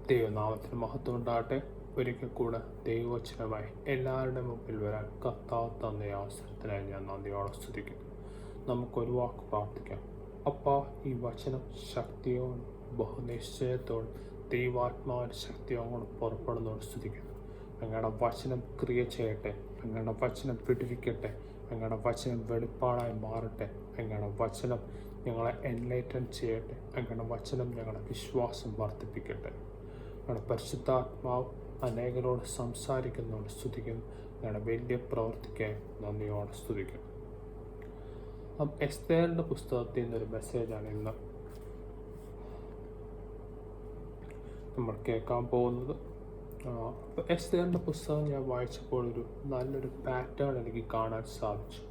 ദൈവനാമത്തിന് മഹത്വം ഉണ്ടാകട്ടെ. ഒരിക്കൽ കൂടെ ദൈവവചനമായി എല്ലാവരുടെ മുമ്പിൽ വരാൻ കർത്താവ് തന്ന അവസരത്തിനായി ഞാൻ നന്ദിയോടെ സ്തുതിക്കുന്നു. നമുക്കൊരു വാക്ക് പ്രാർത്ഥിക്കാം. അപ്പാ, ഈ വചനം ശക്തിയോടും ബഹുനിശ്ചയത്തോടും ദൈവാത്മാവിൻ്റെ ശക്തിയോടും പുറപ്പെടുന്നതോട് സ്തുതിക്കുന്നു. അങ്ങയുടെ വചനം ക്രിയ ചെയ്യട്ടെ, അങ്ങയുടെ വചനം പിടിവിക്കട്ടെ, അങ്ങയുടെ വചനം വെളിപ്പാടായി മാറട്ടെ, അങ്ങയുടെ വചനം ഞങ്ങളെ എൻലൈറ്റൻ ചെയ്യട്ടെ, അങ്ങയുടെ വചനം ഞങ്ങളുടെ വിശ്വാസം വർദ്ധിപ്പിക്കട്ടെ. ഞങ്ങളുടെ പരിശുദ്ധാത്മാവ് അനേകരോട് സംസാരിക്കുന്നതോട് സ്തുതിക്കുന്നു. ഞങ്ങളുടെ വലിയ പ്രവർത്തിക്കായി നന്ദിയോടെ സ്തുതിക്കുന്നു. എസ്തേറിൻ്റെ പുസ്തകത്തിൽ നിന്നൊരു മെസ്സേജാണ് ഇന്ന് നമ്മൾ കേൾക്കാൻ പോകുന്നത്. എസ്തേറിൻ്റെ പുസ്തകം ഞാൻ വായിച്ചപ്പോൾ നല്ലൊരു പാറ്റേൺ എനിക്ക് കാണാൻ സാധിച്ചു.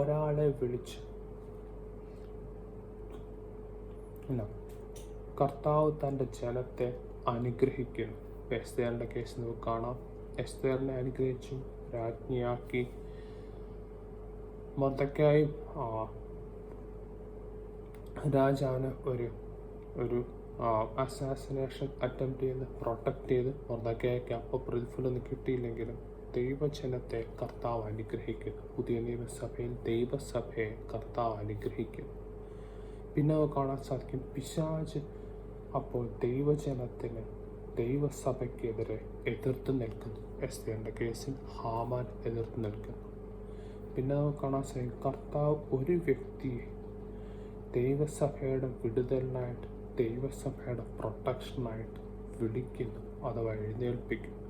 ഒരാളെ വിളിച്ച് കർത്താവ് തൻ്റെ ജനത്തെ അനുഗ്രഹിക്കുന്നു. എസ്തേറിൻ്റെ കേസ് നമുക്ക് കാണാം. എസ്തേറിനെ അനുഗ്രഹിച്ചു, രാജ്ഞിയാക്കി. മൊർദെഖായി രാജാവിന് ഒരു അസാസിനേഷൻ അറ്റംപ്റ്റ് ചെയ്ത് പ്രൊട്ടക്റ്റ് ചെയ്ത് മൊർദെഖായിക്ക് അപ്പോൾ പ്രതിഫലമൊന്നും കിട്ടിയില്ലെങ്കിലും ദൈവജനത്തെ കർത്താവ് അനുഗ്രഹിക്കുന്നു. പുതിയ നിയമസഭയിൽ ദൈവസഭയെ കർത്താവ് അനുഗ്രഹിക്കുന്നു. പിന്നെ നമുക്ക് കാണാൻ സാധിക്കും, പിശാച് അപ്പോൾ ദൈവജനത്തിന് ദൈവസഭയ്ക്കെതിരെ എതിർത്ത് നിൽക്കുന്നു. എസ്തേറിൻ്റെ കേസിൽ ഹാമാൻ എതിർത്ത് നിൽക്കുന്നു. പിന്നെ നമുക്ക് കാണാൻ സാധിക്കും, കർത്താവ് ഒരു വ്യക്തിയെ ദൈവസഭയുടെ വിടുതലിനായിട്ട്, ദൈവസഭയുടെ പ്രൊട്ടക്ഷനായിട്ട് വിളിക്കുന്നു, അഥവാ എഴുന്നേൽപ്പിക്കുന്നു.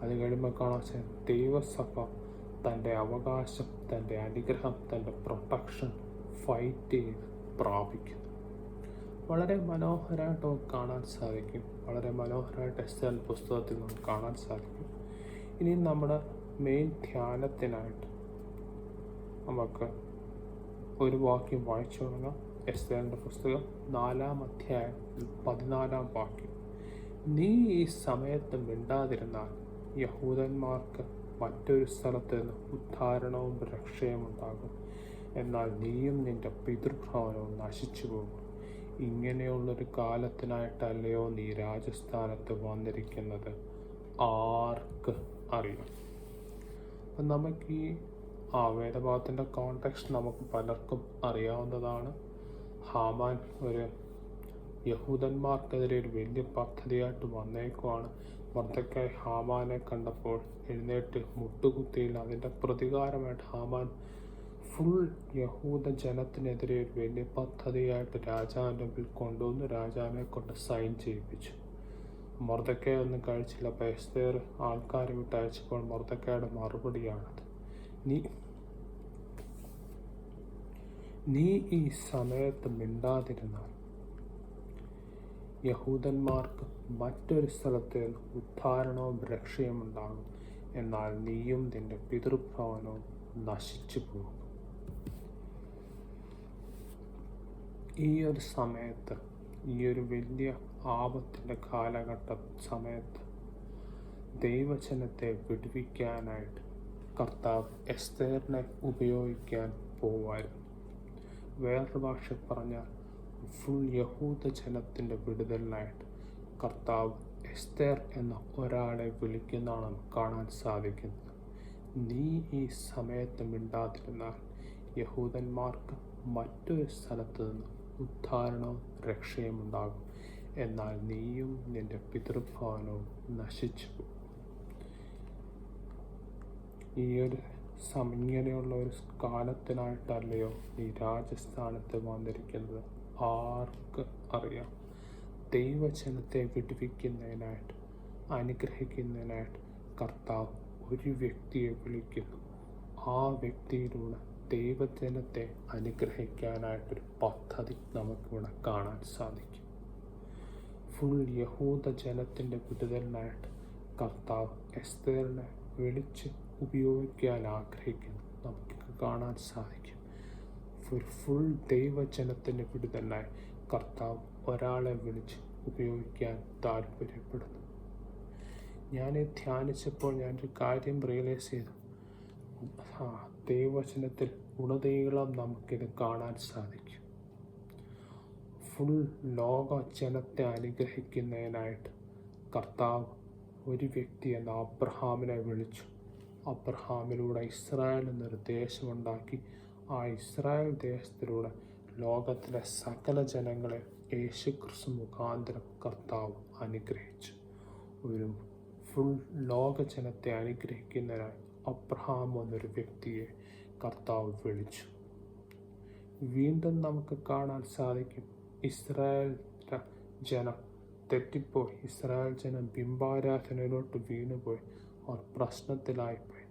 അത് കഴിയുമ്പോൾ കാണാൻ സാധിക്കും, ദൈവസഭ തൻ്റെ അവകാശം, തൻ്റെ അനുഗ്രഹം, തൻ്റെ പ്രൊട്ടക്ഷൻ ഫൈറ്റ് ചെയ്ത് പ്രാപിക്കുന്നു. വളരെ മനോഹരമായിട്ട് നമുക്ക് കാണാൻ സാധിക്കും. വളരെ മനോഹരമായിട്ട് എസ്തേർ പുസ്തകത്തിൽ നമുക്ക് കാണാൻ സാധിക്കും. ഇനി നമ്മുടെ മെയിൻ ധ്യാനത്തിനായിട്ട് നമുക്ക് ഒരു വാക്യം വായിച്ചു തുടങ്ങാം. എസ്തേറിൻ്റെ പുസ്തകം 4-ാം അധ്യായം 14-ാം വാക്യം. നീ ഈ സമയത്ത് മിണ്ടാതിരുന്നാൽ യഹൂദന്മാർക്ക് മറ്റൊരു സ്ഥലത്ത് നിന്ന് ഉദ്ധാരണവും രക്ഷയും ഉണ്ടാകും. എന്നാൽ നീയും നിന്റെ പിതൃഭവനവും നശിച്ചു പോകും. ഇങ്ങനെയുള്ളൊരു കാലത്തിനായിട്ടല്ലയോ നീ രാജസ്ഥാനത്ത് വന്നിരിക്കുന്നത്, ആർക്ക് അറിയാം? അപ്പം നമുക്ക് ഈ വേദഭാഗത്തിൻ്റെ കോണ്ടെക്സ്റ്റ് നമുക്ക് പലർക്കും അറിയാവുന്നതാണ്. ഹാമാൻ ഒരു യഹൂദന്മാർക്കെതിരെ ഒരു വലിയ പദ്ധതിയായിട്ട് വന്നേക്കുവാണ്. മൊർദെഖായി ഹാമാനെ കണ്ടപ്പോൾ എഴുന്നേറ്റ് മുട്ടുകുത്തിയില്ല. അതിൻ്റെ പ്രതികാരമായിട്ട് ഹാമാൻ ഫുൾ യഹൂദ ജനത്തിനെതിരെ ഒരു വലിയ പദ്ധതിയായിട്ട് രാജാവിൻ്റെ മുമ്പിൽ കൊണ്ടുവന്ന് രാജാവിനെ കൊണ്ട് സൈൻ ചെയ്യിപ്പിച്ചു. മൊർദെഖായി ഒന്നും കഴിച്ചില്ല. അപ്പോൾ എസ്തേർ ആൾക്കാരെ വിട്ടയച്ചപ്പോൾ മൊർദെഖായിയുടെ മറുപടിയാണത്. നീ ഈ സമയത്ത് മിണ്ടാതിരുന്നാൽ യഹൂദന്മാർക്ക് മറ്റൊരു സ്ഥലത്ത് നിന്ന് ഉദ്ധാരണവും രക്ഷയും ഉണ്ടാകും. എന്നാൽ നീയും നിന്റെ പിതൃഭവനവും നശിച്ചു പോകും. ഈ ഒരു സമയത്ത്, ഈ ഒരു വലിയ ആപത്തിൻ്റെ കാലഘട്ട സമയത്ത് ദൈവജനത്തെ വിടുവിക്കാനായിട്ട് കർത്താവ് എസ്തേറിനെ ഉപയോഗിക്കാൻ പോവായിരുന്നു. വേറൊരു ഭാഷ പറഞ്ഞാൽ ഫുൾ യഹൂദ ജനത്തിൻ്റെ വിടുതലിനായിട്ട് കർത്താവ് എസ്തേർ എന്ന ഒരാളെ വിളിക്കുന്നതാണ് നമുക്ക് കാണാൻ സാധിക്കുന്നത്. നീ ഈ സമയത്ത് മിണ്ടാതിരുന്നാൽ യഹൂദന്മാർക്ക് മറ്റൊരു സ്ഥലത്ത് നിന്ന് ഉദ്ധാരണവും രക്ഷയും ഉണ്ടാകും. എന്നാൽ നീയും നിന്റെ പിതൃഭവനവും നശിച്ചു പോകും. ഈ ഒരു ഇങ്ങനെയുള്ള ഒരു കാലത്തിനായിട്ടല്ലയോ ഈ രാജസ്ഥാനത്ത് വന്നിരിക്കുന്നത്, ആർക്ക് അറിയാം? ദൈവജനത്തെ വിടുവിക്കുന്നതിനായിട്ട്, അനുഗ്രഹിക്കുന്നതിനായിട്ട് കർത്താവ് ഒരു വ്യക്തിയെ വിളിക്കുന്നു. ആ വ്യക്തിയിലൂടെ ദൈവജനത്തെ അനുഗ്രഹിക്കാനായിട്ടൊരു പദ്ധതി നമുക്കിവിടെ കാണാൻ സാധിക്കും. ഫുൾ യഹൂദ ജനത്തിൻ്റെ വിടുതലിനായിട്ട് കർത്താവ് എസ്തേറിനെ വിളിച്ച് ഉപയോഗിക്കാൻ ആഗ്രഹിക്കുന്നു. നമുക്ക് കാണാൻ സാധിക്കും. ഫുൾ ദൈവജനത്തിൻ്റെ വിടുതലിനായി കർത്താവ് ഒരാളെ വിളിച്ച് ഉപയോഗിക്കാൻ താല്പര്യപ്പെടുന്നു. ഞാൻ ധ്യാനിച്ചപ്പോൾ ഞാനൊരു കാര്യം റിയലൈസ് ചെയ്തു. ദൈവവചനത്തിൽ ഉടനീളം നമുക്കിത് കാണാൻ സാധിക്കും. ഫുൾ ലോക ജനത്തെ അനുഗ്രഹിക്കുന്നതിനായിട്ട് കർത്താവ് ഒരു വ്യക്തി എന്ന അബ്രഹാമിനെ വിളിച്ചു. അബ്രഹാമിലൂടെ ഇസ്രായേൽ എന്നൊരു ദേശമുണ്ടാക്കി. ആ ഇസ്രായേൽ ദേശത്തിലൂടെ ലോകത്തിലെ സകല ജനങ്ങളെ യേശുക്രിസ്തു മുഖാന്തരം കർത്താവ് അനുഗ്രഹിച്ചു. ഒരു ഫുൾ ലോക ജനത്തെ അനുഗ്രഹിക്കുന്നതിനായി അബ്രഹാം എന്നൊരു വ്യക്തിയെ കർത്താവ് വിളിച്ചു. വീണ്ടും നമുക്ക് കാണാൻ സാധിക്കും, ഇസ്രായേൽ ജനം തെറ്റിപ്പോയി. ഇസ്രായേൽ ജനം ബിംബാരാധനയിലോട്ട് വീണുപോയി. അവർ പ്രശ്നത്തിലായിപ്പോയി.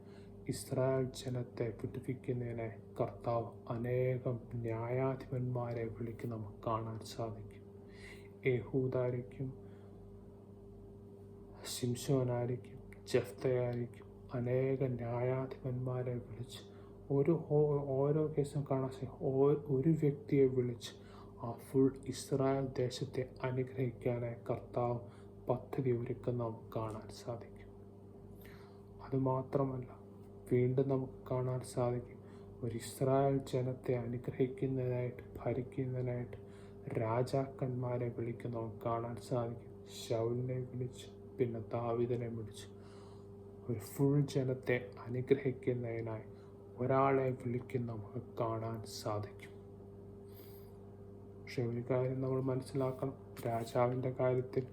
ഇസ്രായേൽ ജനത്തെ വിടുവിക്കുന്നതിനായി കർത്താവ് അനേകം ന്യായാധിപന്മാരെ വിളിക്ക് നമുക്ക് കാണാൻ സാധിക്കും. യേഹൂദായിരിക്കും, ശിംശോനായിരിക്കും, ജെഫ്തയായിരിക്കും, അനേക ന്യായാധിപന്മാരെ വിളിച്ച് ഓരോ കേസും കാണാൻ ഒരു വ്യക്തിയെ വിളിച്ച് ആ ഫുൾ ഇസ്രായേൽ ദേശത്തെ അനുഗ്രഹിക്കാനായി കർത്താവ് പദ്ധതി ഒരുക്കുന്ന നമുക്ക് കാണാൻ സാധിക്കും. അതുമാത്രമല്ല, വീണ്ടും നമുക്ക് കാണാൻ സാധിക്കും, ഒരു ഇസ്രായേൽ ജനത്തെ അനുഗ്രഹിക്കുന്നതിനായിട്ട് ഭരിക്കുന്നതിനായിട്ട് രാജാക്കന്മാരെ വിളിക്കുന്ന നമുക്ക് കാണാൻ സാധിക്കും. ശൗലിനെ വിളിച്ച്, പിന്നെ ദാവീദിനെ വിളിച്ചു. ഒരു ഫുൾ ജനത്തെ അനുഗ്രഹിക്കുന്നതിനായി ഒരാളെ വിളിക്കുന്ന നമുക്ക് കാണാൻ സാധിക്കും. പക്ഷെ ഒരു കാര്യം നമ്മൾ മനസ്സിലാക്കണം, രാജാവിൻ്റെ കാര്യത്തിൽ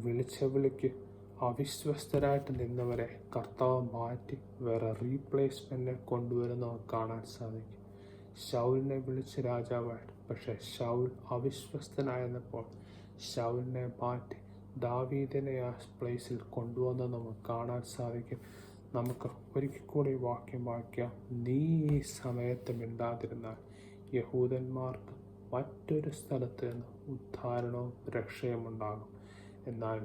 വിളിച്ച വിളിക്ക് അവിശ്വസ്തരായിട്ട് നിന്നവരെ കർത്താവ് മാറ്റി വേറെ റീപ്ലേസ്മെൻറ്റിനെ കൊണ്ടുവരുന്ന നമുക്ക് കാണാൻ സാധിക്കും. ശൗലിനെ വിളിച്ച് രാജാവായിട്ട്, പക്ഷേ ശൗൽ അവിശ്വസ്തനായിരുന്നപ്പോൾ ശൗലിനെ മാറ്റി ദാവീദിനെ ആ പ്ലേസിൽ കൊണ്ടുവന്ന് നമുക്ക് കാണാൻ സാധിക്കും. നമുക്ക് ഒരിക്കൽ കൂടി വാക്യം വായിക്കാം. നീ ഈ സമയത്ത് മിണ്ടാതിരുന്നാൽ യഹൂദന്മാർക്ക് മറ്റൊരു സ്ഥലത്ത് നിന്ന് ഉദ്ധാരണവും രക്ഷയും ഉണ്ടാകും. എന്നാൽ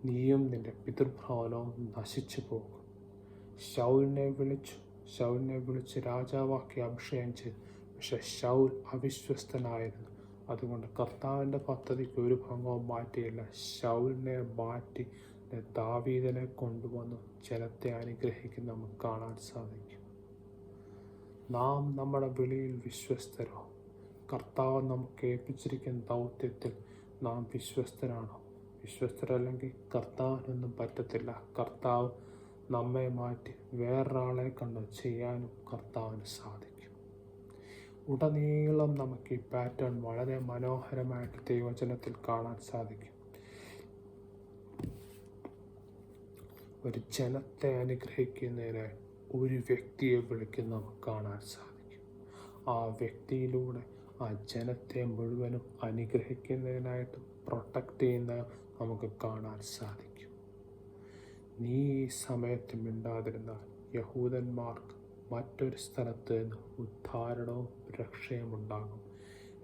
നീയും നിന്റെ പിതൃഭവനവും നശിച്ചു പോകും. ശൗലിനെ വിളിച്ച് രാജാവാക്കി അഭിഷേകം ചെയ്തു. പക്ഷെ ശൗൽ അവിശ്വസ്തനായിരുന്നു. അതുകൊണ്ട് കർത്താവിൻ്റെ പദ്ധതിക്ക് ഒരു ഭംഗവും മാറ്റിയില്ല. ശൗലിനെ മാറ്റി ദാവീദിനെ കൊണ്ടുവന്നു ജനത്തെ അനുഗ്രഹിക്കുന്ന നമുക്ക് കാണാൻ സാധിക്കും. നാം നമ്മുടെ വിളിയിൽ വിശ്വസ്തരോ? കർത്താവ് നമുക്ക് ഏൽപ്പിച്ചിരിക്കുന്ന ദൗത്യത്തിൽ നാം വിശ്വസ്തരാണോ? വിശ്വസ്തരല്ലെങ്കിൽ കർത്താവിനൊന്നും പറ്റത്തില്ല. കർത്താവ് നമ്മെ മാറ്റി വേറൊരാളെ കണ്ട് ചെയ്യാനും കർത്താവിന് സാധിക്കും. ഉടനീളം നമുക്ക് ഈ പാറ്റേൺ വളരെ മനോഹരമായിട്ട് ദൈവവചനത്തിൽ കാണാൻ സാധിക്കും. ഒരു ജനത്തെ അനുഗ്രഹിക്കുന്നതിനായി ഒരു വ്യക്തിയെ വിളിക്കുന്ന നമുക്ക് കാണാൻ സാധിക്കും. ആ വ്യക്തിയിലൂടെ ആ ജനത്തെ മുഴുവനും അനുഗ്രഹിക്കുന്നതിനായിട്ട് പ്രൊട്ടക്റ്റ് ചെയ്യുന്ന നമുക്ക് കാണാൻ സാധിക്കും. നീ ഈ സമയത്ത് മിണ്ടാതിരുന്നാൽ യഹൂദന്മാർക്ക് മറ്റൊരു സ്ഥലത്ത് നിന്ന് ഉദ്ധാരണവും രക്ഷയും ഉണ്ടാകും.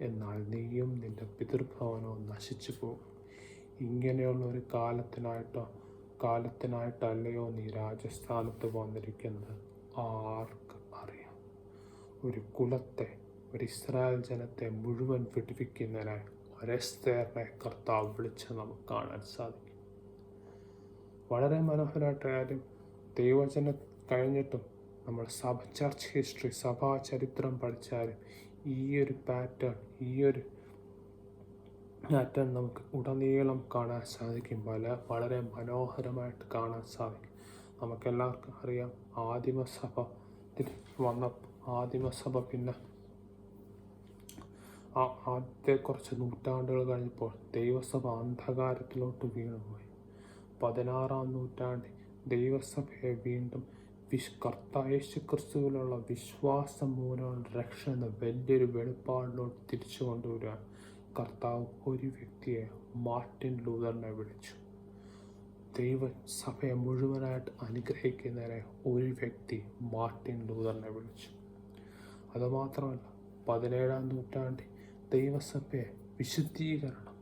എന്നാൽ നീയും നിന്റെ പിതൃഭവനവും നശിച്ചു പോകും. ഇങ്ങനെയുള്ള ഒരു കാലത്തിനായിട്ടല്ലയോ നീ രാജസ്ഥാനത്ത് വന്നിരിക്കുന്നത്? ആർക്ക് അറിയാം? ഒരു കുലത്തെ, ഒരു ഇസ്രായേൽ ജനത്തെ മുഴുവൻ വിടുവിക്കുന്നതിനായി ഒരെസ്തേറിനെ കർത്താവ് വിളിച്ച് നമുക്ക് കാണാൻ സാധിക്കും. വളരെ മനോഹരമായിട്ട് കാര്യം, ദൈവവചനം കഴിഞ്ഞിട്ടും നമ്മൾ ചർച്ച് ഹിസ്റ്ററി, സഭാ ചരിത്രം പഠിച്ചാലും ഈ ഒരു പാറ്റേൺ നമുക്ക് ഉടനീളം കാണാൻ സാധിക്കും. വളരെ മനോഹരമായിട്ട് കാണാൻ സാധിക്കും. നമുക്കെല്ലാവർക്കും അറിയാം, ആദിമസഭ പിന്നെ ആദ്യത്തെ കുറച്ച് നൂറ്റാണ്ടുകൾ കഴിഞ്ഞപ്പോൾ ദൈവസഭ അന്ധകാരത്തിലോട്ട് വീണുപോയി. 16-ാം നൂറ്റാണ്ടിൽ ദൈവസഭയെ വീണ്ടും യേശു ക്രിസ്തുവിലുള്ള വിശ്വാസം മൂലമുള്ള രക്ഷ എന്ന വലിയൊരു വെളിപ്പാടിലോട്ട് തിരിച്ചു കൊണ്ടുവരാൻ കർത്താവ് ഒരു വ്യക്തിയെ, മാർട്ടിൻ ലൂതറിനെ വിളിച്ചു. ദൈവസഭയെ മുഴുവനായിട്ട് അനുഗ്രഹിക്കുന്നതിനെ ഒരു വ്യക്തി മാർട്ടിൻ ലൂതറിനെ വിളിച്ചു. അതുമാത്രമല്ല, 17-ാം നൂറ്റാണ്ടിൽ ദൈവസഭയെ വിശുദ്ധീകരണം,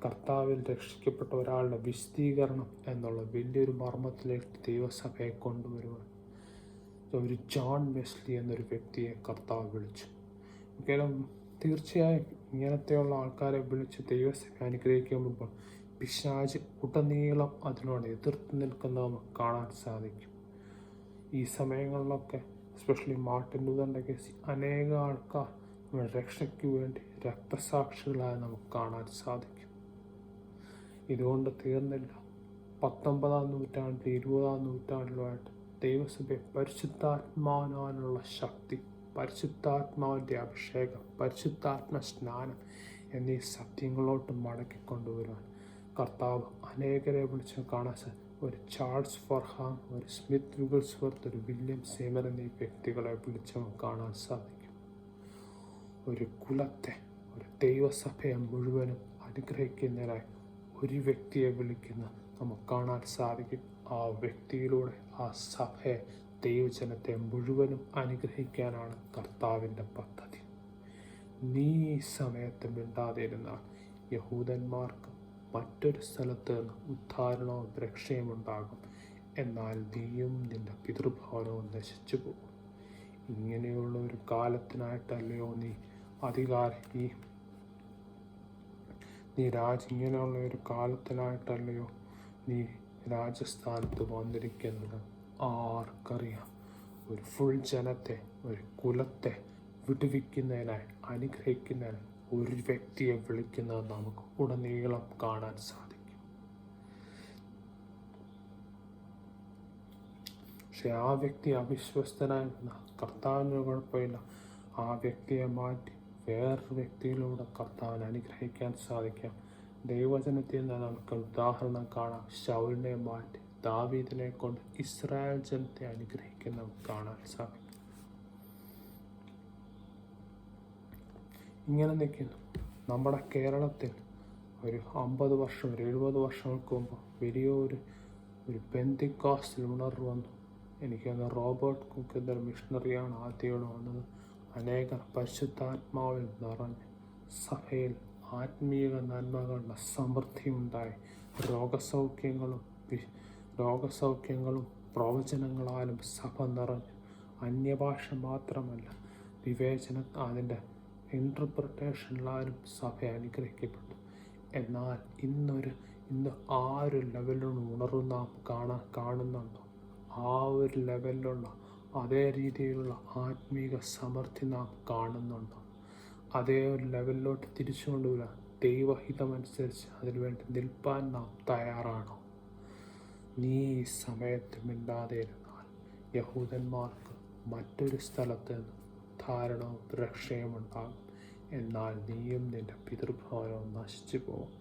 കർത്താവിൽ രക്ഷിക്കപ്പെട്ട ഒരാളുടെ വിശുദ്ധീകരണം എന്നുള്ള വലിയൊരു മർമ്മത്തിലേക്ക് ദൈവസഭയെ കൊണ്ടുവരുവാൻ ഒരു ജോൺ വെസ്ലി എന്നൊരു വ്യക്തിയെ കർത്താവ് വിളിച്ചു. തീർച്ചയായും ഇങ്ങനത്തെയുള്ള ആൾക്കാരെ വിളിച്ച് ദൈവസഭ അനുഗ്രഹിക്കുമ്പോൾ പിശാച് ഉടനീളം അതിനോട് എതിർത്ത് നിൽക്കുന്ന നമുക്ക് കാണാൻ സാധിക്കും. ഈ സമയങ്ങളിലൊക്കെ എസ്പെഷ്യലി മാർട്ടിൻ ലൂതറിൻ്റെ കേസ് അനേക ആൾക്കാർ നമ്മുടെ രക്ഷയ്ക്ക് വേണ്ടി രക്തസാക്ഷികളായി നമുക്ക് കാണാൻ സാധിക്കും. ഇതുകൊണ്ട് തീർന്നില്ല. 19-ാം നൂറ്റാണ്ടിൽ 20-ാം നൂറ്റാണ്ടിലുമായിട്ട് ദൈവസഭയെ പരിശുദ്ധാത്മാവിനുള്ള ശക്തി, പരിശുദ്ധാത്മാവിൻ്റെ അഭിഷേകം, പരിശുദ്ധാത്മ സ്നാനം എന്നീ സത്യങ്ങളോട്ട് മടക്കിക്കൊണ്ടുവരുവാൻ കർത്താവ് അനേകരെ വിളിച്ച് കാണാൻ ഒരു ചാൾസ് ഫർഹാം, ഒരു സ്മിത്ത് വിഗിൾസ്വർത്ത്, ഒരു വില്യം സീമർ എന്നീ വ്യക്തികളെ വിളിച്ച് കാണാൻ സാധിക്കും. ഒരു കുലത്തെ, ഒരു ദൈവസഭയെ മുഴുവനും അനുഗ്രഹിക്കുന്നതിനായി ഒരു വ്യക്തിയെ വിളിക്കുന്ന നമുക്ക് കാണാൻ സാധിക്കും. ആ വ്യക്തിയിലൂടെ ആ സഭയെ, ദൈവജനത്തെ മുഴുവനും അനുഗ്രഹിക്കാനാണ് കർത്താവിൻ്റെ പദ്ധതി. നീ ഈ സമയത്ത് മിണ്ടാതിരുന്നാൽ യഹൂദന്മാർക്ക് മറ്റൊരു സ്ഥലത്ത് നിന്ന് ഉദ്ധാരണവും രക്ഷയും ഉണ്ടാകും. എന്നാൽ നീയും നിന്റെ പിതൃഭവനവും നശിച്ചു പോകും. ഇങ്ങനെയുള്ള ഒരു കാലത്തിനായിട്ടല്ലയോ നീ ഇങ്ങനെയുള്ള ഒരു കാലത്തിനായിട്ടല്ലയോ നീ രാജസ്ഥാനത്ത് വന്നിരിക്കുന്നത്? ആർക്കറിയാം? ഒരു ഫുൾ ജനത്തെ, ഒരു കുലത്തെ വിടുവിക്കുന്നതിനായി, അനുഗ്രഹിക്കുന്നതിനായി ഒരു വ്യക്തിയെ വിളിക്കുന്നത് നമുക്ക് ഉടനീളം കാണാൻ സാധിക്കും. പക്ഷെ ആ വ്യക്തി അവിശ്വസ്തനായി കർത്താവിന് കുഴപ്പമില്ല. ആ വ്യക്തിയെ മാറ്റി വേറൊരു വ്യക്തിയിലൂടെ കർത്താവിനെ അനുഗ്രഹിക്കാൻ സാധിക്കാം. ദൈവജനത്തിൽ നിന്ന് നമുക്ക് ഉദാഹരണം കാണാം. ശൗലിനെ മാറ്റി ദാവീദിനെ കൊണ്ട് ഇസ്രായേൽ ജനത്തെ അനുഗ്രഹിക്കാൻ നമുക്ക് കാണാൻ സാധിക്കും. ഇങ്ങനെ നിൽക്കുന്നു. നമ്മുടെ കേരളത്തിൽ ഒരു 50 വർഷം, ഒരു 70 വർഷങ്ങൾക്ക് മുമ്പ് വലിയൊരു പെന്തിക്കോസ്റ്റൽ ഉണർവ് വന്നു. എനിക്കൊന്ന് റോബർട്ട് കുക്ക് എന്നൊരു മിഷണറിയാണ് ആദ്യയോടെ വന്നത്. അനേകർ പരിശുദ്ധാത്മാവിൽ നിറഞ്ഞ് സഭയിൽ ആത്മീയ നന്മകളുടെ സമൃദ്ധി ഉണ്ടായി. രോഗസൗഖ്യങ്ങളും പ്രവചനങ്ങളാലും സഭ നിറഞ്ഞു. അന്യഭാഷ മാത്രമല്ല, അതിൻ്റെ ഇൻ്റർപ്രിട്ടേഷനിലാലും സഭ അനുഗ്രഹിക്കപ്പെട്ടു. എന്നാൽ ഇന്ന് ആ ഒരു ലെവലിലുള്ള ഉണർവ് നാം കാണുന്നുണ്ടോ? ആ ഒരു ലെവലിലുള്ള അതേ രീതിയിലുള്ള ആത്മീക സമൃദ്ധി നാം കാണുന്നുണ്ടോ? അതേ ഒരു ലെവലിലോട്ട് തിരിച്ചു കൊണ്ടുവരാൻ ദൈവഹിതമനുസരിച്ച് അതിനുവേണ്ടി നിൽപ്പാൻ നാം തയ്യാറാണോ? നീ ഈ സമയത്ത് മിണ്ടാതെ ഇരുന്നാൽ യഹൂദന്മാർക്ക് മറ്റൊരു സ്ഥലത്ത് നിന്ന് ഉദ്ധാരണവും രക്ഷയും ഉണ്ടാകും. എന്നാൽ നീയും നിന്റെ പിതൃഭവനവും നശിച്ചു പോകും.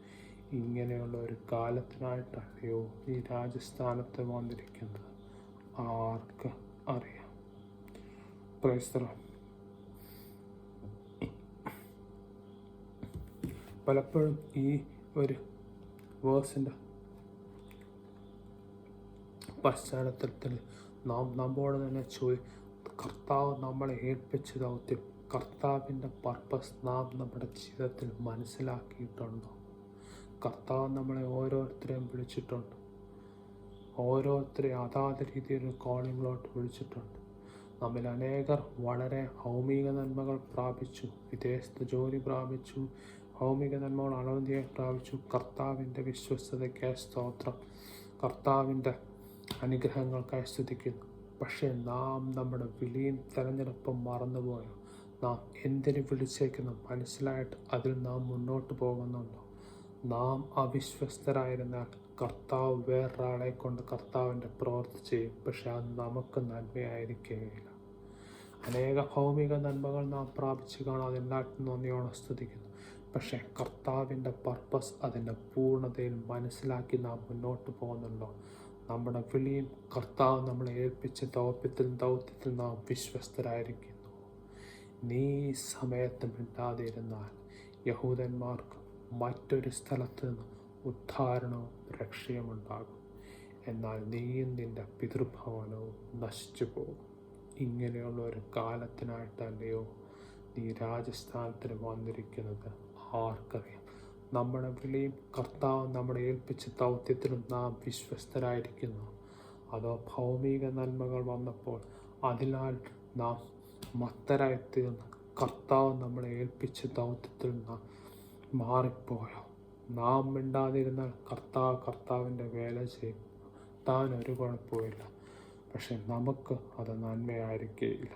ഇങ്ങനെയുള്ള ഒരു കാലത്തിനായിട്ടല്ലയോ ഈ രാജസ്ഥാനത്ത് വന്നിരിക്കുന്നത്? ആർക്ക് അറിയാം? പലപ്പോഴും ഈ ഒരു വേഴ്സിൻ്റെ പശ്ചാത്തലത്തിൽ നാം നമ്മോട് തന്നെ കർത്താവ് നമ്മളെ ഏൽപ്പിച്ച ദൗത്യം, കർത്താവിൻ്റെ പർപ്പസ് നാം നമ്മുടെ ജീവിതത്തിൽ മനസ്സിലാക്കിയിട്ടുണ്ടോ? കർത്താവ് നമ്മളെ ഓരോരുത്തരെയും വിളിച്ചിട്ടുണ്ട്. ഓരോരുത്തരെയും അതാത് രീതിയിലൊരു കോളിങ്ങിലോട്ട് വിളിച്ചിട്ടുണ്ട്. നമ്മിൽ അനേകർ വളരെ ഭൗമിക നന്മകൾ പ്രാപിച്ചു, വിദേശത്ത് ജോലി പ്രാപിച്ചു, ഭൗമിക നന്മകൾ അനവധിയായി പ്രാപിച്ചു. കർത്താവിൻ്റെ വിശ്വസ്തതയ്ക്കായി സ്തോത്രം, കർത്താവിൻ്റെ അനുഗ്രഹങ്ങൾക്കായി സ്തുതിക്കുന്നു. പക്ഷേ നാം നമ്മുടെ വിളിയും തെരഞ്ഞെടുപ്പും മറന്നുപോയോ? നാം എന്തിനു വിളിച്ചേക്കുന്നു മനസ്സിലായിട്ട് അതിൽ നാം മുന്നോട്ട് പോകുന്നുണ്ടോ? നാം അവിശ്വസ്തരായിരുന്നാൽ കർത്താവ് വേറൊരാളെ കൊണ്ട് കർത്താവിൻ്റെ പ്രവൃത്തി ചെയ്യും. പക്ഷെ അത് നമുക്ക് നന്മയായിരിക്കുകയില്ല. അനേക ഭൗമിക നന്മകൾ നാം പ്രാപിച്ചു കാണാതെ എല്ലാറ്റിനും നന്ദിയോടെ സ്തുതിക്കുന്നു. പക്ഷേ കർത്താവിൻ്റെ പർപ്പസ്, അതിൻ്റെ പൂർണ്ണതയിൽ മനസ്സിലാക്കി നാം മുന്നോട്ട് പോകുന്നുണ്ടോ? നമ്മുടെ വിളിയും കർത്താവ് നമ്മളെ ഏൽപ്പിച്ച ദൗത്യത്തിൽ നാം വിശ്വസ്തരായിരിക്കുന്നു. നീ സമയത്ത് മിണ്ടാതെ ഇരുന്നാൽ യഹൂദന്മാർക്ക് മറ്റൊരു സ്ഥലത്ത് നിന്ന് ഉദ്ധാരണവും രക്ഷയും ഉണ്ടാകും. എന്നാൽ നീയും നിന്റെ പിതൃഭവനവും നശിച്ചു പോകും. ഇങ്ങനെയുള്ള ഒരു കാലത്തിനായിട്ടല്ലയോ നീ രാജസ്ഥാനത്തിന് വന്നിരിക്കുന്നത്? ആർക്കറിയാം? നമ്മുടെ വിളിയും കർത്താവ് നമ്മളെ ഏൽപ്പിച്ച ദൗത്യത്തിലും നാം വിശ്വസ്തരായിരിക്കുന്നു. അതോ ഭൗമിക നന്മകൾ വന്നപ്പോൾ അതിനാൽ നാം മത്തരായിത്തീർന്ന് കർത്താവ് നമ്മളെ ഏൽപ്പിച്ച ദൗത്യത്തിൽ നാം മാറിപ്പോയോ? നാം മിണ്ടാതിരുന്നാൽ കർത്താവിൻ്റെ വേല ചെയ്യും. താൻ ഒരു കുഴപ്പമില്ല. പക്ഷെ നമുക്ക് അത് നന്മയായിരിക്കുകയില്ല.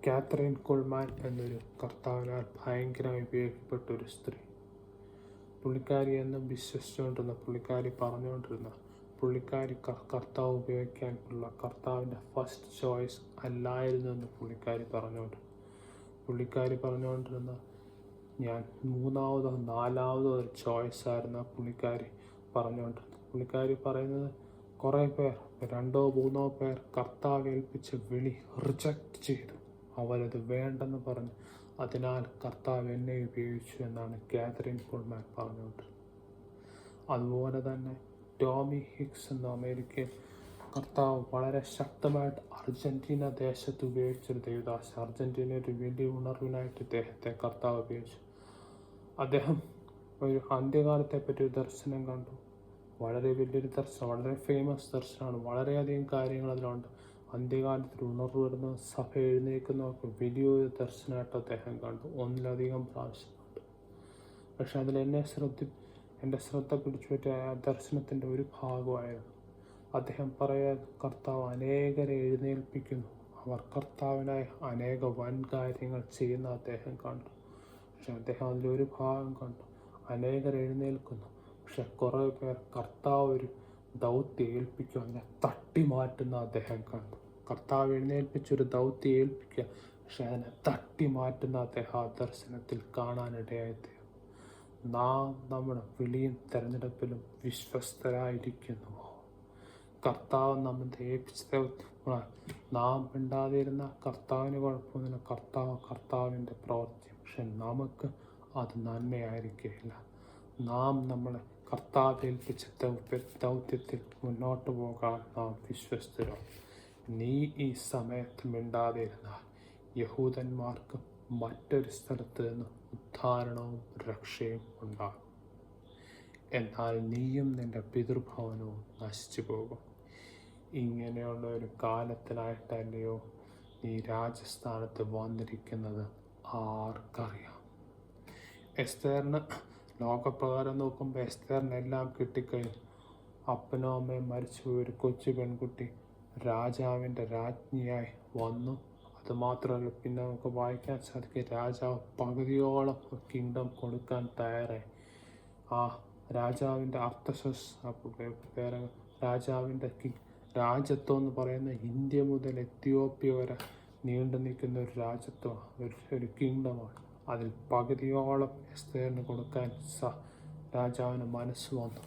കാത്തറിൻ കുൾമാൻ എന്നൊരു കർത്താവിനാൽ ഭയങ്കരമായി ഉപയോഗിക്കപ്പെട്ട ഒരു സ്ത്രീ. പുള്ളിക്കാരി എന്നും വിശ്വസിച്ചുകൊണ്ടിരുന്ന, പുള്ളിക്കാരി പറഞ്ഞുകൊണ്ടിരുന്ന, പുള്ളിക്കാരി കർത്താവ് ഉപയോഗിക്കാനുള്ള കർത്താവിൻ്റെ ഫസ്റ്റ് ചോയ്സ് അല്ലായിരുന്നു എന്ന് പുള്ളിക്കാരി പറഞ്ഞുകൊണ്ടിരുന്ന ഞാൻ മൂന്നാമതോ നാലാമതോ ഒരു ചോയ്സ് ആയിരുന്നു പുള്ളിക്കാരി പറഞ്ഞുകൊണ്ടിരുന്നത്. പുള്ളിക്കാരി പറയുന്നത് കുറേ പേർ, 2-3 പേർ കർത്താവ് ഏൽപ്പിച്ച വിളി റിജക്റ്റ് ചെയ്തു, അവരത് വേണ്ടെന്ന് പറഞ്ഞു. അതിനാൽ കർത്താവ് എന്നെ ഉപയോഗിച്ചു എന്നാണ് കാത്തറിൻ കുൾമാൻ പറഞ്ഞുകൊണ്ടിരുന്നത്. അതുപോലെ തന്നെ ടോമി ഹിക്സ് എന്ന അമേരിക്കയിൽ കർത്താവ് വളരെ ശക്തമായിട്ട് അർജൻറ്റീന ദേശത്ത് ഉപയോഗിച്ചൊരു ദേവദാസ്. അർജൻറ്റീന ഒരു വലിയ ഉണർവിനായിട്ട് ഇദ്ദേഹത്തെ കർത്താവ് ഉപയോഗിച്ചു. അദ്ദേഹം ഒരു അന്ത്യകാലത്തെ പറ്റി ഒരു ദർശനം കണ്ടു. വളരെ വലിയൊരു ദർശനം, വളരെ ഫേമസ് ദർശനമാണ്. വളരെയധികം കാര്യങ്ങൾ അതിലുണ്ട്. അന്ത്യകാലത്തിൽ ഉണർവ് വരുന്ന, സഭ എഴുന്നേൽക്കുന്നവർക്ക് വലിയൊരു ദർശനമായിട്ട് അദ്ദേഹം കണ്ടു, 1-ലധികം പ്രാവശ്യം കണ്ടു. പക്ഷെ അതിൽ എൻ്റെ ശ്രദ്ധ പിടിച്ചുപറ്റിയ ആ ദർശനത്തിൻ്റെ ഒരു ഭാഗമായിരുന്നു അദ്ദേഹം പറയാൻ, കർത്താവ് അനേകരെ എഴുന്നേൽപ്പിക്കുന്നു, അവർ കർത്താവിനായി അനേക വൻ കാര്യങ്ങൾ ചെയ്യുന്ന അദ്ദേഹം കണ്ടു. പക്ഷെ അദ്ദേഹം അതിലൊരു ഭാഗം കണ്ടു, അനേകർ എഴുന്നേൽക്കുന്നു, പക്ഷെ കുറേ പേർ കർത്താവ് ഒരു ദൗത്യം ഏൽപ്പിക്കുക, അതിനെ തട്ടി മാറ്റുന്ന അദ്ദേഹം കണ്ടു. കർത്താവ് എഴുന്നേൽപ്പിച്ചൊരു ദൗത്യം ഏൽപ്പിക്കുക, പക്ഷെ അതിനെ തട്ടി മാറ്റുന്ന അദ്ദേഹം ആ ദർശനത്തിൽ കാണാനിടയായിത്തീർന്നു. നാം നമ്മുടെ വിളിയും തെരഞ്ഞെടുപ്പിലും വിശ്വസ്തരായിരിക്കുന്നുവോ? കർത്താവ് നമ്മെ ഏൽപ്പിച്ച നാം മിണ്ടാതിരുന്ന കർത്താവിന് കുഴപ്പമൊന്നുമില്ല, കർത്താവിൻ്റെ പ്രവൃത്തി, പക്ഷെ നമുക്ക് അത് നന്മയായിരിക്കില്ല. നാം നമ്മളെ കർത്താവ് ഏൽപ്പിച്ച ദൗത്യത്തിൽ മുന്നോട്ട് പോകാൻ നാം വിശ്വസ്തരോ? നീ ഈ സമയത്ത് മിണ്ടാതിരുന്നാൽ യഹൂദന്മാർക്ക് മറ്റൊരു സ്ഥലത്ത് നിന്ന് ഉദ്ധാരണവും രക്ഷയും ഉണ്ടാകും. എന്നാൽ നീയും നിന്റെ പിതൃഭവനവും നശിച്ചു പോകും. ഇങ്ങനെയുള്ള ഒരു കാലത്തിനായിട്ടല്ലയോ നീ രാജസ്ഥാനത്ത് വന്നിരിക്കുന്നത്? ആർക്കറിയാം? എസ്തേറിന് ലോകപ്രകാരം നോക്കുമ്പോൾ എസ്തേറിനെല്ലാം കിട്ടിക്കഴിഞ്ഞു. അപ്പനും അമ്മയും മരിച്ചുപോയ ഒരു കൊച്ചു പെൺകുട്ടി രാജാവിൻ്റെ രാജ്ഞിയായി വന്നു. അതുമാത്രമല്ല, പിന്നെ നമുക്ക് വായിക്കാൻ സാധിക്കും, രാജാവ് പകുതിയോളം കിങ്ഡം കൊടുക്കാൻ തയ്യാറായി. ആ രാജാവിൻ്റെ രാജാവിൻ്റെ രാജ്യത്വം എന്ന് പറയുന്ന ഇന്ത്യ മുതൽ എത്യോപ്യ വരെ നീണ്ടു നിൽക്കുന്ന ഒരു രാജ്യത്വമാണ്, ഒരു കിങ്ഡമാണ്. അതിൽ പകുതിയോളം എസ്തേറിന് കൊടുക്കാൻ രാജാവിന് മനസ്സ് വന്നു.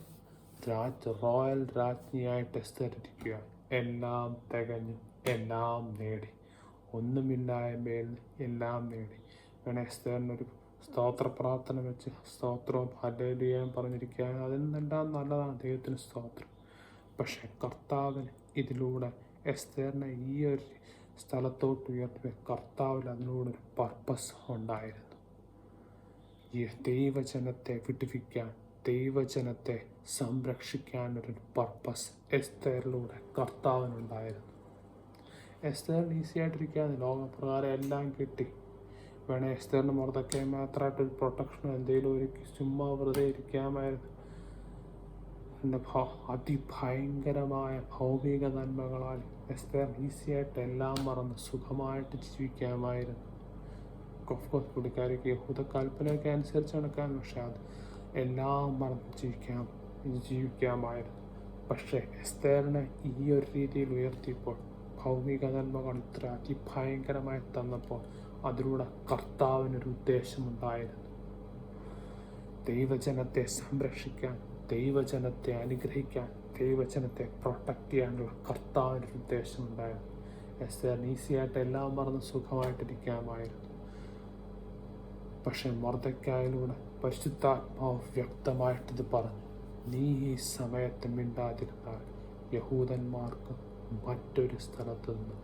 റോയൽ രാജ്ഞിയായിട്ട് എസ്തേർ ഇരിക്കുക. എല്ലാം തികഞ്ഞു, എല്ലാം നേടി, ഒന്നുമില്ലായ്മയിൽ എല്ലാം നേടി. വേണേ എസ്തേറിനൊരു സ്തോത്ര പ്രാർത്ഥന വെച്ച് സ്തോത്രവും ഹല്ലേലൂയയും പറഞ്ഞിരിക്കുക, അതെല്ലാം നല്ലതാണ്, ദൈവത്തിന് സ്തോത്രം. പക്ഷെ കർത്താവിന് ഇതിലൂടെ എസ്തേറിനെ ഈ ഒരു സ്ഥലത്തോട്ട് ഉയർത്തിയ കർത്താവിൽ അതിലൂടെ ഒരു പർപ്പസ് ഉണ്ടായിരുന്നു. ഈ ദൈവജനത്തെ വിടുവിക്കാൻ, ദൈവജനത്തെ സംരക്ഷിക്കാനൊരു പർപ്പസ് എസ്തേറിലൂടെ കർത്താവിനുണ്ടായിരുന്നു. എസ്തേറിന് ഈസി ആയിട്ടിരിക്കുകയാണ്, ലോകപ്രകാരം എല്ലാം കിട്ടി. വേണേൽ എസ്തേറിന് മൊർദെഖായി മാത്രമായിട്ടൊരു പ്രൊട്ടക്ഷനോ എന്തെങ്കിലും ഒരു ചുമ്മാ വെറുതെ ഇരിക്കാമായിരുന്നു. എൻ്റെ അതിഭയങ്കരമായ ഭൗമിക നന്മകളാൽ എസ്തേർ ഈസിയായിട്ട് എല്ലാം മറന്ന് സുഖമായിട്ട് ജീവിക്കാമായിരുന്നു. ഓഫ്കോഴ്സ് പുള്ളിക്കാരിക്ക് യഹൂദ കൽപ്പനയൊക്കെ അനുസരിച്ച് നടക്കാൻ, പക്ഷെ അത് എല്ലാം മറന്ന് ജീവിക്കാമായിരുന്നു. പക്ഷേ എസ്തേറിനെ ഈ ഒരു രീതിയിൽ ഉയർത്തിയപ്പോൾ, ഭൗമിക നന്മകൾ ഇത്ര അതിഭയങ്കരമായി തന്നപ്പോൾ, അതിലൂടെ കർത്താവിനൊരു ഉദ്ദേശമുണ്ടായിരുന്നു. ദൈവജനത്തെ സംരക്ഷിക്കാൻ, ദൈവജനത്തെ അനുഗ്രഹിക്കാൻ, ദൈവജനത്തെ പ്രൊട്ടക്റ്റ് ചെയ്യാനുള്ള കർത്താവിനൊരു ഉദ്ദേശമുണ്ടായിരുന്നു. എസ്തേറിന് ഈസിയായിട്ട് എല്ലാം മറന്ന് സുഖമായിട്ടിരിക്കാമായിരുന്നു. പക്ഷെ മൊർദെഖായിലൂടെ പരിശുദ്ധാത്മാവ് വ്യക്തമായിട്ടിത് പറഞ്ഞു, നീ ഈ സമയത്ത് മിണ്ടാതിരുന്നാൽ യഹൂദന്മാർക്ക് മറ്റൊരു സ്ഥലത്തു നിന്ന്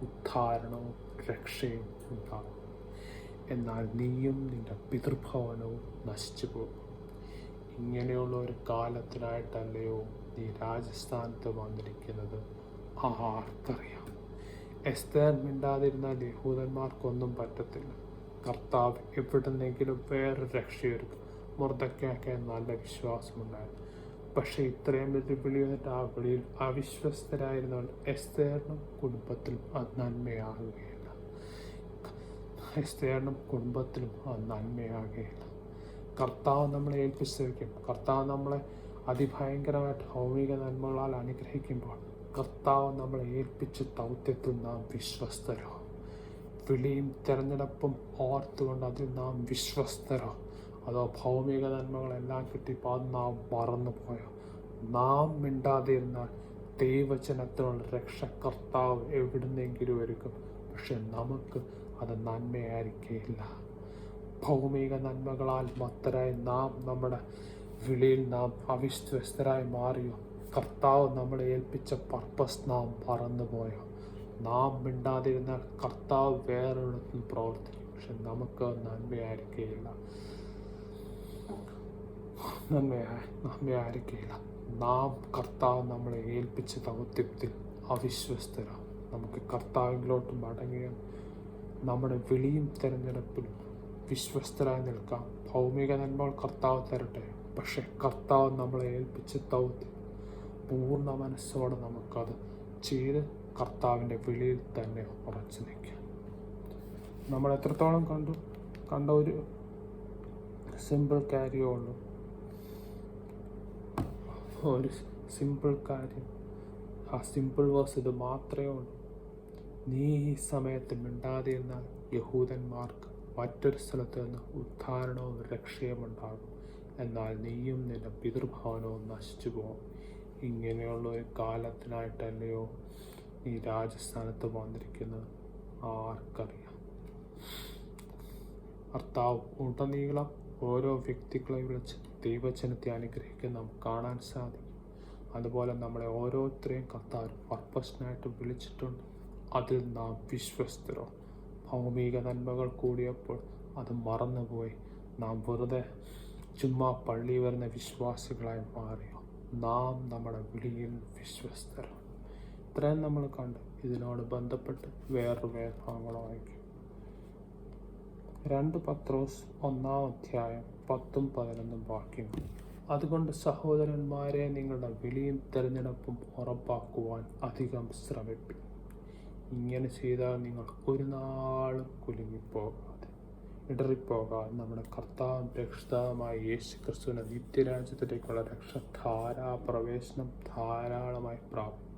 ഉദ്ധാരണവും രക്ഷയും ഉണ്ടാകും. എന്നാൽ നീയും നിന്റെ പിതൃഭവനവും നശിച്ചു പോകും. ഇങ്ങനെയുള്ള ഒരു കാലത്തിനായിട്ടല്ലയോ നീ രാജസ്ഥാനത്ത് വന്നിരിക്കുന്നത്? ആർക്കറിയാം? എസ്തേർ മിണ്ടാതിരുന്നാൽ യഹൂദന്മാർക്കൊന്നും പറ്റത്തില്ല. കർത്താവ് എവിടുന്നെങ്കിലും വേറെ രക്ഷയൊരുക്കും. മൊർദെഖായ്ക്ക് നല്ല വിശ്വാസമുണ്ടായിരുന്നു. പക്ഷേ ഇത്രയും വലിയ വിളി വന്നിട്ട് ആ വിളിയിൽ അവിശ്വസ്തരായിരുന്നവർ എസ്തേറിനും കുടുംബത്തിലും അത് നന്മയാകുകയില്ല. ക്രൈസ്തവനും കുടുംബത്തിലും അത് നന്മയാകുകയില്ല. കർത്താവ് നമ്മളെ ഏൽപ്പിച്ചിരിക്കും. കർത്താവ് നമ്മളെ അതിഭയങ്കരമായിട്ട് ഭൗമിക നന്മകളാൽ അനുഗ്രഹിക്കുമ്പോൾ കർത്താവ് നമ്മളെ ഏൽപ്പിച്ച ദൗത്യത്തിൽ നാം വിശ്വസ്തരോ. വിളിയും തിരഞ്ഞെടുപ്പും ഓർത്തുകൊണ്ട് അതിൽ നാം വിശ്വസ്തരോ, അതോ ഭൗമിക നന്മകളെല്ലാം കിട്ടിയപ്പോൾ അത് നാം മറന്നുപോയോ? നാം മിണ്ടാതിരുന്നാൽ ദൈവജനത്തിനുള്ള രക്ഷ കർത്താവ് എവിടുന്നെങ്കിലും ഒരുക്കും. പക്ഷെ നമുക്ക് അത് നന്മയായിരിക്കില്ല. ഭൗമിക നന്മകളാൽ മത്തരായി നാം നമ്മുടെ വിളിയിൽ നാം അവിശ്വസ്തരായി മാറിയോ? കർത്താവ് നമ്മളെ ഏൽപ്പിച്ച പർപ്പസ് നാം മറന്നുപോയോ? നാം മിണ്ടാതിരുന്നാൽ കർത്താവ് വേറൊരിടത്തും പ്രവർത്തിക്കും. പക്ഷെ നമുക്ക് നന്മയായിരിക്കില്ല. നന്മയായിരിക്കില്ല. നാം കർത്താവ് നമ്മളെ ഏൽപ്പിച്ച ദൗത്യത്തിൽ അവിശ്വസ്തരാണ്. നമുക്ക് കർത്താവിലോട്ട് മടങ്ങുകയും നമ്മുടെ വിളിയും തിരഞ്ഞെടുപ്പിലും വിശ്വസ്തരായി നിൽക്കാം. ഭൗമിക നന്മകൾ കർത്താവ് തരട്ടെ. പക്ഷെ കർത്താവ് നമ്മളെ ഏൽപ്പിച്ച ദൗത്യം പൂർണ്ണ മനസ്സോടെ നമുക്കത് ചെയ്ത് കർത്താവിൻ്റെ വിളിയിൽ തന്നെ ഉറച്ചു നിൽക്കാം. നമ്മൾ എത്രത്തോളം കണ്ട ഒരു സിമ്പിൾ കാര്യമേ ഉള്ളൂ. ഒരു സിമ്പിൾ കാര്യം, ആ സിമ്പിൾ വേഴ്സ് ഇത് മാത്രമേ ഉള്ളൂ. നീ ഈ സമയത്ത് മിണ്ടാതിരുന്നാൽ യഹൂദന്മാർക്ക് മറ്റൊരു സ്ഥലത്ത് നിന്ന് ഉദ്ധാരണവും രക്ഷയും ഉണ്ടാകും. എന്നാൽ നീയും നിന്റെ പിതൃഭവനവും നശിച്ചു പോകും. ഇങ്ങനെയുള്ള ഒരു കാലത്തിനായിട്ടല്ലയോ ഈ രാജസ്ഥാനത്ത് വന്നിരിക്കുന്നത്? ആർക്കറിയാം? കർത്താവ് ഉടനീളം ഓരോ വ്യക്തികളെ വിളിച്ച് ദൈവജനത്തെ അനുഗ്രഹിക്കുന്ന നമുക്ക് കാണാൻ സാധിക്കും. അതുപോലെ നമ്മളെ ഓരോരുത്തരെയും കർത്താവ് പർപ്പസിനായിട്ട് വിളിച്ചിട്ടുണ്ട്. അതിൽ നാം വിശ്വസ്തരോ? ഭൗമിക നന്മകൾ കൂടിയപ്പോൾ അത് മറന്നുപോയി നാം വെറുതെ ചുമ്മാ പള്ളി വരുന്ന വിശ്വാസികളായി മാറിയോ? നാം നമ്മുടെ വിളിയിൽ വിശ്വസ്തരാണ്. ഇത്രയും നമ്മൾ കണ്ട് ഇതിനോട് ബന്ധപ്പെട്ട് വേറൊരു വേദഭാഗങ്ങൾ വായിക്കും. 2 പത്രോസ് 1:10-11 വാക്യങ്ങൾ. അതുകൊണ്ട് സഹോദരന്മാരെ, നിങ്ങളുടെ വിളിയും തിരഞ്ഞെടുപ്പും ഉറപ്പാക്കുവാൻ അധികം ശ്രമിപ്പിക്കും. ഇങ്ങനെ ചെയ്താൽ നിങ്ങൾ ഒരു നാളും കുലുങ്ങിപ്പോകാതെ ഇടറിപ്പോകാതെ നമ്മുടെ കർത്താവും രക്ഷിതാവുമായ യേശു ക്രിസ്തുവിന്റെ നിത്യരാജ്യത്തിലേക്കുള്ള പ്രവേശനം ധാരാളമായി പ്രാപിക്കും.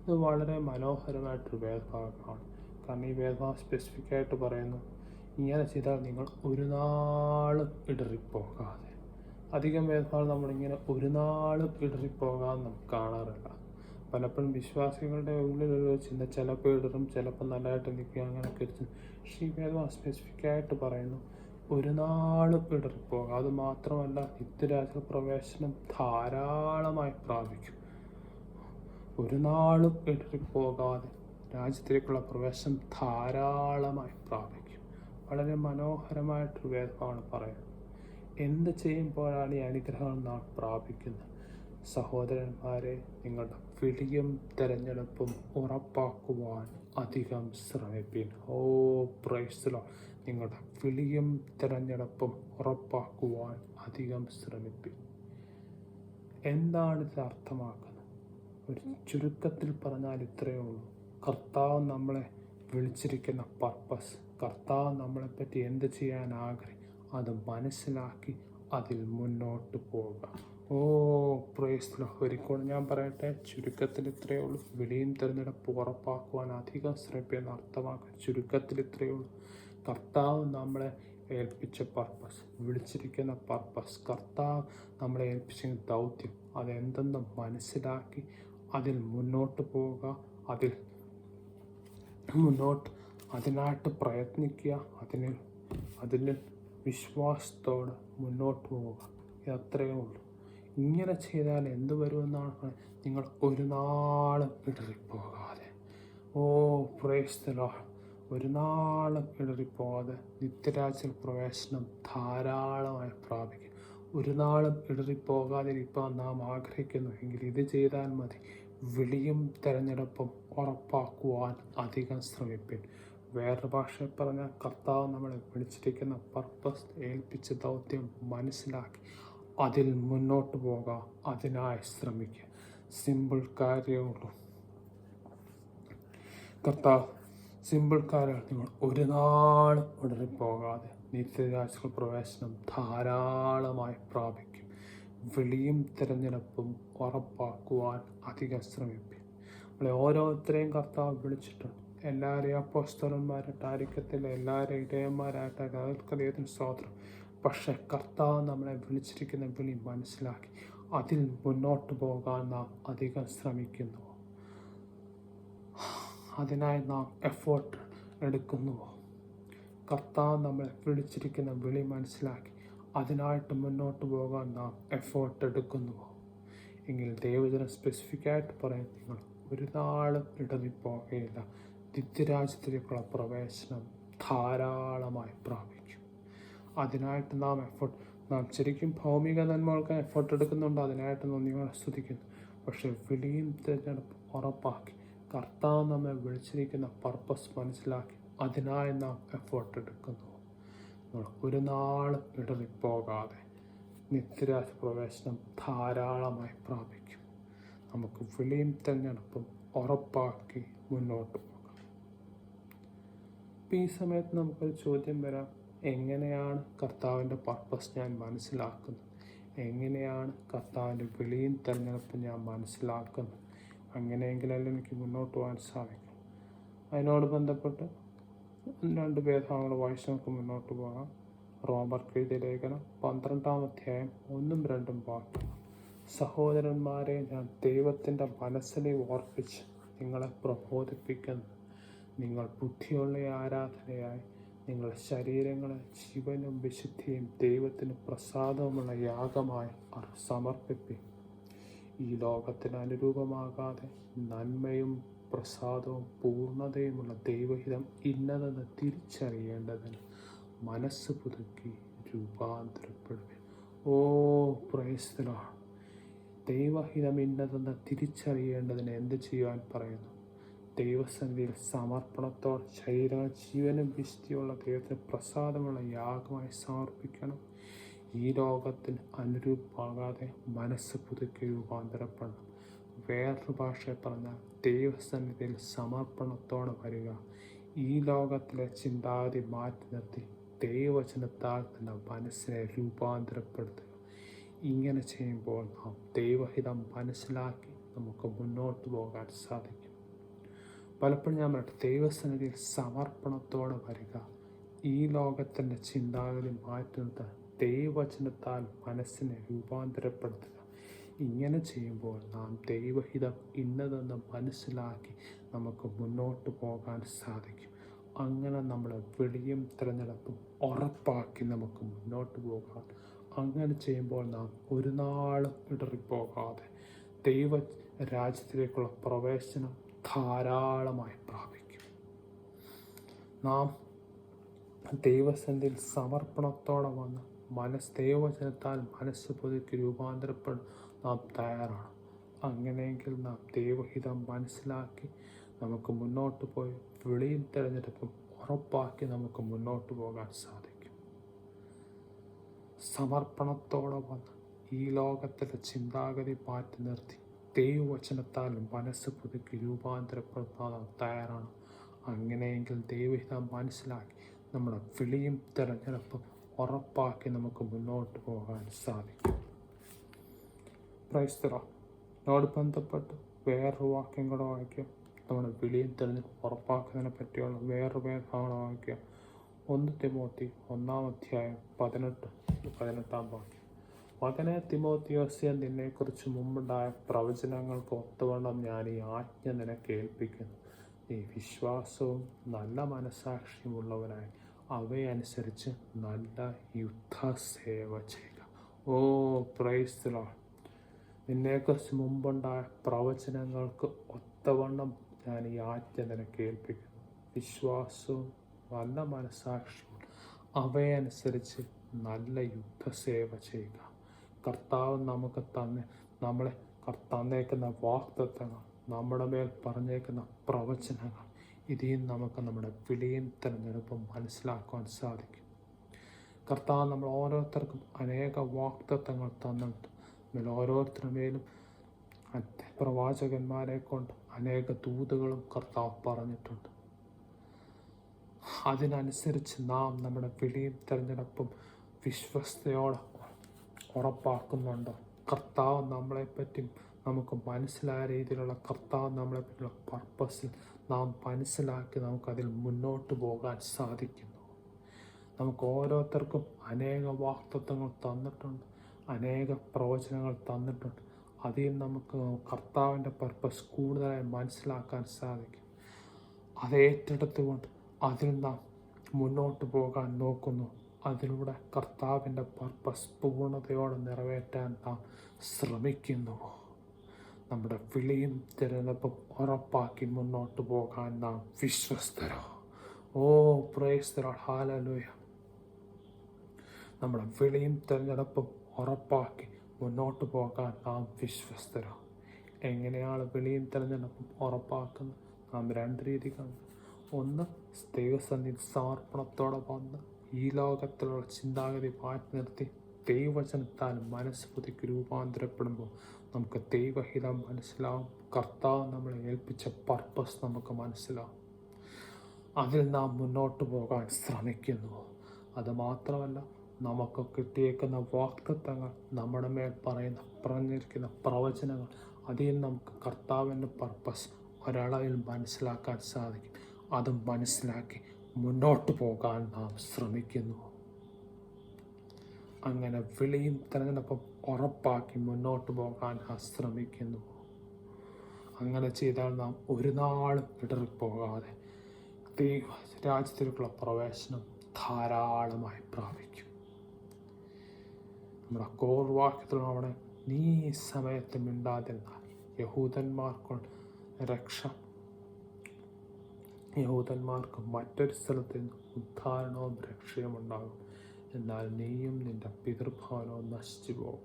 ഇത് വളരെ മനോഹരമായിട്ടൊരു വേദഭാഗമാണ്. കാരണം ഈ വേദഭാഗം സ്പെസിഫിക്കായിട്ട് പറയുന്നു, ഇങ്ങനെ ചെയ്താൽ നിങ്ങൾ ഒരു നാളും ഇടറിപ്പോകാതെ. അധികം വേദഭാഗം നമ്മളിങ്ങനെ ഒരു നാളും ഇടറിപ്പോകാതെ നമുക്ക് കാണാറില്ല. പലപ്പോഴും വിശ്വാസികളുടെ ഉള്ളിലൊരു ചിന്ത, ചിലപ്പോൾ ഇടറും, ചിലപ്പോൾ നല്ലതായിട്ട് നിൽക്കുക, അങ്ങനെയൊക്കെ. പക്ഷേ ഈ വേദം സ്പെസിഫിക്കായിട്ട് പറയുന്നു ഒരു നാളും ഇടറിപ്പോകുക. അത് മാത്രമല്ല, നിത്യരാജ്യ പ്രവേശനം ധാരാളമായി പ്രാപിക്കും. ഒരു നാളും ഇടറിപ്പോകാതെ രാജ്യത്തിലേക്കുള്ള പ്രവേശനം ധാരാളമായി പ്രാപിക്കും. വളരെ മനോഹരമായിട്ടൊരു വേദമാണ് പറയുന്നത്. എന്ത് ചെയ്യുമ്പോഴാണ് ഈ അനുഗ്രഹങ്ങൾ നാം പ്രാപിക്കുന്നത്? സഹോദരന്മാരെ, നിങ്ങളുടെ വിളിയും തിരഞ്ഞെടുപ്പും ഉറപ്പാക്കുവാൻ അധികം ശ്രമിപ്പിൻ. Praise the Lord. നിങ്ങളുടെ വിളിയും തിരഞ്ഞെടുപ്പും ഉറപ്പാക്കുവാൻ അധികം ശ്രമിപ്പിൻ. എന്താണിത് അർത്ഥമാക്കുന്നത്? ഒരു ചുരുക്കത്തിൽ പറഞ്ഞാൽ ഇത്രയേ ഉള്ളൂ. കർത്താവ് നമ്മളെ വിളിച്ചിരിക്കുന്ന പർപ്പസ്, കർത്താവ് നമ്മളെപ്പറ്റി എന്ത് ചെയ്യാൻ ആഗ്രഹിക്കും, അത് മനസ്സിലാക്കി അതിൽ മുന്നോട്ട് പോവുക. Praise the Lord. ഒരിക്കൽ ഞാൻ പറയട്ടെ, ചുരുക്കത്തിൽ ഇത്രയേ ഉള്ളൂ. വിളിയും തിരഞ്ഞെടുപ്പ് ഉറപ്പാക്കുവാൻ അധികം ശ്രമിപ്പിയെന്ന് അർത്ഥമാക്കുക. ചുരുക്കത്തിൽ ഇത്രയേ ഉള്ളൂ. കർത്താവ് നമ്മളെ ഏൽപ്പിച്ച പർപ്പസ്, വിളിച്ചിരിക്കുന്ന പർപ്പസ്, കർത്താവ് നമ്മളെ ഏൽപ്പിച്ച ദൗത്യം, അതെന്തെന്ന് മനസ്സിലാക്കി അതിൽ മുന്നോട്ട് പോവുക. അതിനായിട്ട് പ്രയത്നിക്കുക. അതിൽ വിശ്വാസത്തോടെ മുന്നോട്ട് പോവുക. ഇതത്രയേ ഉള്ളൂ. ഇങ്ങനെ ചെയ്താൽ എന്ത് വരുമെന്നാണ്? നിങ്ങൾ ഒരു നാളും ഇടറിപ്പോകാതെ. Praise the Lord. ഒരു നാളും ഇടറിപ്പോകാതെ നിത്യരാജ്യ പ്രവേശനം ധാരാളമായി പ്രാപിക്കും. ഒരു നാളും ഇടറിപ്പോകാതെ ഇപ്പോൾ നാം ആഗ്രഹിക്കുന്നു എങ്കിൽ ഇത് ചെയ്താൽ മതി. വിളിയും തിരഞ്ഞെടുപ്പും ഉറപ്പാക്കുവാൻ അധികം ശ്രമിപ്പിൻ. വേറൊരു ഭാഷയിൽ പറഞ്ഞാൽ, കർത്താവ് നമ്മളെ വിളിച്ചിരിക്കുന്ന പർപ്പസ്, ഏൽപ്പിച്ച ദൗത്യം മനസ്സിലാക്കി അതിൽ മുന്നോട്ട് പോകാം. അതിനായി ശ്രമിക്കുക. സിമ്പിൾ കാര്യമുള്ളൂ. കർത്താവ് സിമ്പിൾ കാര്യം, നിങ്ങൾ ഒരു നാളും ഇടറിപ്പോകാതെ നിത്യരാജ്യ പ്രവേശനം ധാരാളമായി പ്രാപിക്കും. വിളിയും തിരഞ്ഞെടുപ്പും ഉറപ്പാക്കുവാൻ അധികം ശ്രമിക്കും. നമ്മളെ ഓരോരുത്തരെയും കർത്താവ് വിളിച്ചിട്ടുണ്ട്. എല്ലാവരെയും അപ്പോസ്തലന്മാരായിട്ടായിരിക്കത്തില്ല, എല്ലാവരെയും ഇടയന്മാരായിട്ടായിരിക്കും, അതൊക്കെ ദൈവത്തിന് സ്തോത്രം. പക്ഷെ കർത്താവ് നമ്മളെ വിളിച്ചിരിക്കുന്ന വിളി മനസ്സിലാക്കി അതിൽ മുന്നോട്ട് പോകാൻ നാം അധികം ശ്രമിക്കുന്നു. അതിനായി നാം എഫേർട്ട് എടുക്കുന്നുവോ? കർത്താവ് നമ്മളെ വിളിച്ചിരിക്കുന്ന വിളി മനസ്സിലാക്കി അതിനായിട്ട് മുന്നോട്ട് പോകാൻ നാം എഫേർട്ട് എടുക്കുന്നുവോ? എങ്കിൽ ദൈവജനം സ്പെസിഫിക്കായിട്ട് പറയും, നിങ്ങൾ ഒരു നാളും ഇടറിപ്പോകുകയില്ല, നിത്യരാജ്യത്തിലേക്കുള്ള പ്രവേശനം ധാരാളമായി പ്രാപിക്കും. അതിനായിട്ട് നാം ശരിക്കും ഭൗമിക നന്മകൾക്ക് എഫേർട്ട് എടുക്കുന്നുണ്ട്, അതിനായിട്ട് നിങ്ങളെ സ്തുതിക്കുന്നു. പക്ഷെ വിളിയും തിരഞ്ഞെടുപ്പ് ഉറപ്പാക്കി കർത്താവ് നമ്മെ വിളിച്ചിരിക്കുന്ന പർപ്പസ് മനസ്സിലാക്കി അതിനായി നാം എഫേർട്ട് എടുക്കുന്നു. ഒരു നാളും ഇടറിപ്പോകാതെ നിത്യരാജ്യ പ്രവേശനം ധാരാളമായി പ്രാപിക്കും. നമുക്ക് വിളിയും തിരഞ്ഞെടുപ്പും ഉറപ്പാക്കി മുന്നോട്ട് പോകാം. ഈ സമയത്ത് നമുക്കൊരു ചോദ്യം വരാം, എങ്ങനെയാണ് കർത്താവിൻ്റെ പർപ്പസ് ഞാൻ മനസ്സിലാക്കുന്നത്? എങ്ങനെയാണ് കർത്താവിൻ്റെ വിളിയും തിരഞ്ഞെടുപ്പും ഞാൻ മനസ്സിലാക്കുന്നത്? അങ്ങനെയെങ്കിലല്ലേ എനിക്ക് മുന്നോട്ട് പോകാൻ സാധിക്കും. അതിനോട് ബന്ധപ്പെട്ട് 2 വേദഭാഗങ്ങൾ വായിച്ച് നമുക്ക് മുന്നോട്ട് പോകാം. റോമർക്ക് എഴുതിയ ലേഖനം 12-ാം അധ്യായം 1-2 വാക്യം. സഹോദരന്മാരെ, ഞാൻ ദൈവത്തിൻ്റെ മനസ്സിനെ ഓർപ്പിച്ച് നിങ്ങളെ പ്രബോധിപ്പിക്കുന്നു. നിങ്ങൾ ബുദ്ധിയുള്ള ആരാധനയായി നിങ്ങളുടെ ശരീരങ്ങളെ ജീവനും വിശുദ്ധിയും ദൈവത്തിന് പ്രസാദവുമുള്ള യാഗമായി സമർപ്പിപ്പിൻ. ഈ ലോകത്തിന് അനുരൂപമാകാതെ നന്മയും പ്രസാദവും പൂർണ്ണതയുമുള്ള ദൈവഹിതം ഇന്നതെന്ന് തിരിച്ചറിയേണ്ടതിന് മനസ്സ് പുതുക്കി രൂപാന്തരപ്പെടുക. Praise the Lord. ദൈവഹിതം ഇന്നതെന്ന് തിരിച്ചറിയേണ്ടതിന് എന്ത് ചെയ്യുവാൻ പറയുന്നു? ദൈവസന്നിധിയിൽ സമർപ്പണത്തോടെ ശരീരങ്ങൾ ജീവനും വിശുദ്ധിയുള്ള ദൈവത്തിന് പ്രസാദമുള്ള യാഗമായി സമർപ്പിക്കണം. ഈ ലോകത്തിന് അനുരൂപമാകാതെ മനസ്സ് പുതുക്കി രൂപാന്തരപ്പെടണം. വേറൊരു ഭാഷയിൽ പറഞ്ഞാൽ ദൈവസന്നിധിയിൽ സമർപ്പണത്തോടെ വരിക. ഈ ലോകത്തിലെ ചിന്താഗതി മാറ്റി നിർത്തി ദൈവവചനത്താൽ തന്നെ മനസ്സിനെ രൂപാന്തരപ്പെടുത്തുക. ഇങ്ങനെ ചെയ്യുമ്പോൾ നാം ദൈവഹിതം മനസ്സിലാക്കി നമുക്ക് മുന്നോട്ട് പോകാൻ സാധിക്കും. പലപ്പോഴും ഞാൻ പറയട്ടെ, ദൈവസന്നിധിയിൽ സമർപ്പണത്തോടെ വരിക. ഈ ലോകത്തിൻ്റെ ചിന്താഗതി മാറ്റി നിർത്താൻ ദൈവവചനത്താൽ മനസ്സിനെ രൂപാന്തരപ്പെടുത്തുക. ഇങ്ങനെ ചെയ്യുമ്പോൾ നാം ദൈവഹിതം ഇന്നതെന്ന് മനസ്സിലാക്കി നമുക്ക് മുന്നോട്ട് പോകാൻ സാധിക്കും. അങ്ങനെ നമ്മളെ വിളിയും തിരഞ്ഞെടുപ്പും ഉറപ്പാക്കി നമുക്ക് മുന്നോട്ട് പോകാം. അങ്ങനെ ചെയ്യുമ്പോൾ നാം ഒരു നാളും ഇടറിപ്പോകാതെ ദൈവ രാജ്യത്തിലേക്കുള്ള പ്രവേശനം ധാരാളമായി പ്രാപിക്കും. നാം ദൈവസന്നിധിയിൽ സമർപ്പണത്തോടെ വന്ന് ദൈവവചനത്താൽ മനസ്സ് പുതുക്കി രൂപാന്തരപ്പെടാൻ നാം തയ്യാറാണ്. അങ്ങനെയെങ്കിൽ നാം ദൈവഹിതം മനസ്സിലാക്കി നമുക്ക് മുന്നോട്ട് പോയി വിളിയും തിരഞ്ഞെടുപ്പും ഉറപ്പാക്കി നമുക്ക് മുന്നോട്ട് പോകാൻ സാധിക്കും. സമർപ്പണത്തോടെ വന്ന് ഈ ലോകത്തിലെ ചിന്താഗതി മാറ്റി നിർത്തി ദൈവവചനത്താൽ മനസ്സ് പുതുക്കി രൂപാന്തരപ്പെടുത്താൻ നാം തയ്യാറാണ്. അങ്ങനെയെങ്കിൽ ദൈവഹിതം മനസ്സിലാക്കി നമ്മുടെ വിളിയും തിരഞ്ഞെടുപ്പും ഉറപ്പാക്കി നമുക്ക് മുന്നോട്ട് പോകാൻ സാധിക്കും. Praise the Lord. നോട് ബന്ധപ്പെട്ട് വേറൊരു വാക്യം കൂടെ വായിക്കാം. നമ്മുടെ വിളിയും തിരഞ്ഞെടുപ്പ് ഉറപ്പാക്കുന്നതിനെ പറ്റിയുള്ള വേറൊരു വേദഭാഗങ്ങൾ വായിക്കാം. 1 തിമോത്തി 1-ാം അധ്യായം 18-ാം വാക്യം. മകനെ തിമോത്തിയോസേ, നിന്നെക്കുറിച്ച് മുമ്പുണ്ടായ പ്രവചനങ്ങൾക്ക് ഒത്തവണ്ണം ഞാൻ ഈ ആജ്ഞ നിനക്ക് ഏൽപ്പിക്കുന്നു. നീ വിശ്വാസവും നല്ല മനസാക്ഷിയുമുള്ളവനായി അവയനുസരിച്ച് നല്ല യുദ്ധസേവ ചെയ്യുക. Praise the Lord. നിന്നെക്കുറിച്ച് മുമ്പുണ്ടായ പ്രവചനങ്ങൾക്ക് ഒത്തവണ്ണം ഞാൻ ഈ ആജ്ഞ നിനക്ക് ഏൽപ്പിക്കുന്നു. വിശ്വാസവും നല്ല മനസാക്ഷിയും അവയനുസരിച്ച് നല്ല യുദ്ധസേവ ചെയ്യുക. കർത്താവ് നമുക്ക് നമ്മളെ തന്നേക്കുന്ന വാഗ്ദത്തങ്ങൾ, നമ്മുടെ മേൽ പറഞ്ഞേക്കുന്ന പ്രവചനങ്ങൾ, ഇതിൽ നമുക്ക് നമ്മുടെ വിളിയും തിരഞ്ഞെടുപ്പും മനസ്സിലാക്കുവാൻ സാധിക്കും. കർത്താവ് നമ്മൾ ഓരോരുത്തർക്കും അനേക വാഗ്ദത്തങ്ങൾ തന്നിട്ടുണ്ട്. നമ്മൾ ഓരോരുത്തരുമേലും പ്രവാചകന്മാരെ കൊണ്ട് അനേക ദൂതുകളും കർത്താവ് പറഞ്ഞിട്ടുണ്ട്. അതിനനുസരിച്ച് നാം നമ്മുടെ വിളിയും തിരഞ്ഞെടുപ്പും വിശ്വസ്തയോടെ ഉറപ്പാക്കുന്നുണ്ടോ? കർത്താവ് നമ്മളെപ്പറ്റി നമുക്ക് മനസ്സിലായ രീതിയിലുള്ള കർത്താവ് നമ്മളെപ്പറ്റിയുള്ള പർപ്പസിൽ നാം മനസ്സിലാക്കി നമുക്കതിൽ മുന്നോട്ട് പോകാൻ സാധിക്കുന്നു. നമുക്ക് ഓരോരുത്തർക്കും അനേക വാഗ്ദത്തങ്ങൾ തന്നിട്ടുണ്ട്, അനേക പ്രവചനങ്ങൾ തന്നിട്ടുണ്ട്. അതിൽ നമുക്ക് കർത്താവിൻ്റെ പർപ്പസ് കൂടുതലായി മനസ്സിലാക്കാൻ സാധിക്കും. അത് ഏറ്റെടുത്തുകൊണ്ട് അതിൽ നാം മുന്നോട്ട് പോകാൻ നോക്കുന്നു. അതിലൂടെ കർത്താവിൻ്റെ പർപ്പസ് പൂർണ്ണതയോടെ നിറവേറ്റാൻ നാം ശ്രമിക്കുന്നുവോ? നമ്മുടെ വിളിയും തിരഞ്ഞെടുപ്പും ഉറപ്പാക്കി മുന്നോട്ട് പോകാൻ നാം വിശ്വസ്തരോ? ഓ പ്രൈസ് ദി ലോർഡ്, ഹല്ലേലൂയ. നമ്മുടെ വിളിയും തിരഞ്ഞെടുപ്പും ഉറപ്പാക്കി മുന്നോട്ട് പോകാൻ നാം വിശ്വസ്തരോ? എങ്ങനെയാണ് വിളിയും തിരഞ്ഞെടുപ്പും ഉറപ്പാക്കുന്നത്? നാം രണ്ട് രീതികളുണ്ട്. ഒന്ന്, ദൈവസന്നിധി സമർപ്പണത്തോടെ വന്ന് ഈ ലോകത്തിലുള്ള ചിന്താഗതി മാറ്റി നിർത്തി ദൈവവചനത്താൽ മനസ്സ് പുതുക്കി രൂപാന്തരപ്പെടുമ്പോൾ നമുക്ക് ദൈവഹിതം മനസ്സിലാവും. കർത്താവ് നമ്മളെ ഏൽപ്പിച്ച പർപ്പസ് നമുക്ക് മനസ്സിലാവും. അതിൽ നാം മുന്നോട്ട് പോകാൻ ശ്രമിക്കുന്നു. അതുമാത്രമല്ല, നമുക്ക് കിട്ടിയേക്കുന്ന വാഗ്ദത്തങ്ങൾ, നമ്മുടെ മേൽ പറഞ്ഞിരിക്കുന്ന പ്രവചനങ്ങൾ, അതിൽ നമുക്ക് കർത്താവിൻ്റെ പർപ്പസ് ഒരളവിൽ മനസ്സിലാക്കാൻ സാധിക്കും. അതും മനസ്സിലാക്കി മുന്നോട്ട് പോകാൻ നാം ശ്രമിക്കുന്നു. അങ്ങനെ വിളിയും തിരഞ്ഞെടുപ്പും ഉറപ്പാക്കി മുന്നോട്ട് പോകാൻ നാം ശ്രമിക്കുന്നു. അങ്ങനെ ചെയ്താൽ നാം ഒരു നാളും ഇടറിപ്പോകാതെ ദൈവ രാജ്യത്തിലേക്കുള്ള പ്രവേശനം ധാരാളമായി പ്രാപിക്കും. നമ്മുടെ കോർവാക്യത്തിലൂടെ നീ സമയത്ത് മിണ്ടാതിരുന്നാൽ യഹൂദന്മാർക്കുള്ള രക്ഷ, യഹൂദന്മാർക്ക് മറ്റൊരു സ്ഥലത്ത് നിന്ന് ഉദ്ധാരണവും രക്ഷയും ഉണ്ടാകും. എന്നാൽ നീയും നിന്റെ പിതൃഭവനവും നശിച്ചു പോകും.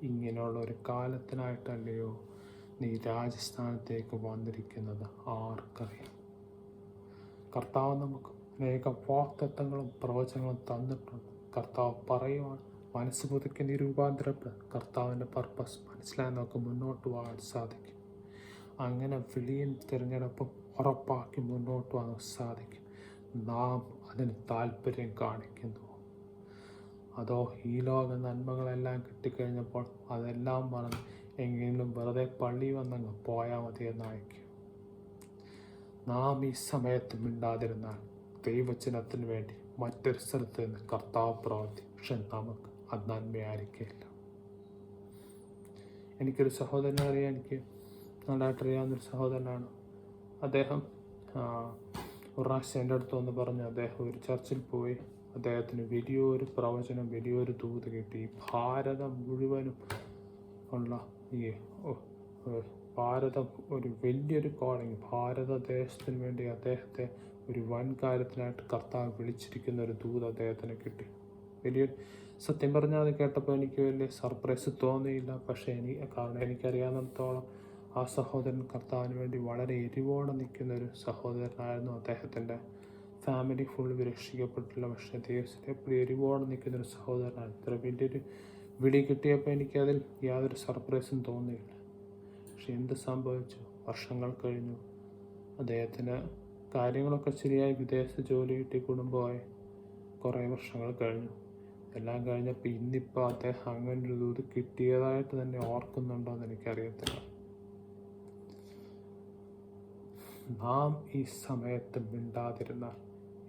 ഇങ്ങനെയുള്ള ഒരു കാലത്തിനായിട്ടല്ലയോ നീ രാജസ്ഥാനത്തേക്ക് വന്നിരിക്കുന്നത്? ആർക്കറിയാം? കർത്താവ് നമുക്ക് അനേക വാഗ്ദത്തങ്ങളും പ്രവചനങ്ങളും തന്നിട്ടുണ്ട്. കർത്താവ് പറയുവാൻ മനസ്സ് പുതുക്കി രൂപാന്തരപ്പെടാൻ കർത്താവിൻ്റെ പർപ്പസ് മനസ്സിലായി നമുക്ക് മുന്നോട്ട് പോകാൻ സാധിക്കും. അങ്ങനെ വിളിയും തിരഞ്ഞെടുപ്പും ഉറപ്പാക്കി മുന്നോട്ട് പോകാൻ സാധിക്കും. നാം അതിന് താല്പര്യം കാണിക്കുന്നു. അതോ ഈ ലോക നന്മകളെല്ലാം കിട്ടിക്കഴിഞ്ഞപ്പോൾ അതെല്ലാം മറന്ന് എങ്കിലും വെറുതെ പള്ളി വന്നങ്ങ് പോയാൽ മതിയെന്നായിരിക്കും. നാം ഈ സമയത്ത് മിണ്ടാതിരുന്നാൽ ദൈവചനത്തിന് വേണ്ടി മറ്റൊരു സ്ഥലത്ത് നിന്ന് കർത്താവ് പ്രവർത്തി, പക്ഷെ നമുക്ക് അത് നന്മയായിരിക്കില്ല. എനിക്കൊരു സഹോദരനെ അറിയാം, എനിക്ക് നല്ലതായിട്ടറിയാവുന്നൊരു സഹോദരനാണ്. അദ്ദേഹം ഒരു പ്രാവശ്യം എൻ്റെ അടുത്ത് വന്ന് പറഞ്ഞു, അദ്ദേഹം ഒരു ചർച്ചിൽ പോയി, അദ്ദേഹത്തിന് വലിയൊരു പ്രവചനം, വലിയൊരു ദൂത് കിട്ടി. ഭാരതം മുഴുവനും ഉള്ള ഭാരതം ഒരു വലിയൊരു കോളിങ്, ഭാരതദേശത്തിന് വേണ്ടി അദ്ദേഹത്തെ ഒരു വൻ കാര്യത്തിനായിട്ട് കർത്താവ് വിളിച്ചിരിക്കുന്ന ഒരു ദൂത് അദ്ദേഹത്തിന് കിട്ടി. വലിയൊരു സത്യം പറഞ്ഞാൽ അത് കേട്ടപ്പോൾ എനിക്ക് വലിയ സർപ്രൈസ് തോന്നിയില്ല. പക്ഷേ കാരണം എനിക്കറിയാവുന്നിടത്തോളം ആ സഹോദരൻ കർത്താവിന് വേണ്ടി വളരെ എരിവോടെ നിൽക്കുന്ന ഒരു സഹോദരനായിരുന്നു. അദ്ദേഹത്തിൻ്റെ ഫാമിലി ഫുൾ രക്ഷിക്കപ്പെട്ടില്ല, പക്ഷേ ദൈവത്തിൻ്റെ എപ്പോഴും എരിവോടെ നിൽക്കുന്നൊരു സഹോദരനാണ്. ഇത്ര വലിയൊരു വിളി കിട്ടിയപ്പോൾ എനിക്കതിൽ യാതൊരു സർപ്രൈസും തോന്നിയില്ല. പക്ഷെ എന്ത് സംഭവിച്ചു? വർഷങ്ങൾ കഴിഞ്ഞു. അദ്ദേഹത്തിന് കാര്യങ്ങളൊക്കെ ശരിയായി, വിദേശ ജോലി കിട്ടി, കുടുംബമായി, കുറേ വർഷങ്ങൾ കഴിഞ്ഞു. എല്ലാം കഴിഞ്ഞപ്പോൾ ഇന്നിപ്പോൾ അദ്ദേഹം അങ്ങനൊരു ദൂത് കിട്ടിയതായിട്ട് തന്നെ ഓർക്കുന്നുണ്ടോ എന്ന് എനിക്കറിയത്തില്ല. നാം ഈ സമയത്ത് മിണ്ടാതിരുന്നാൽ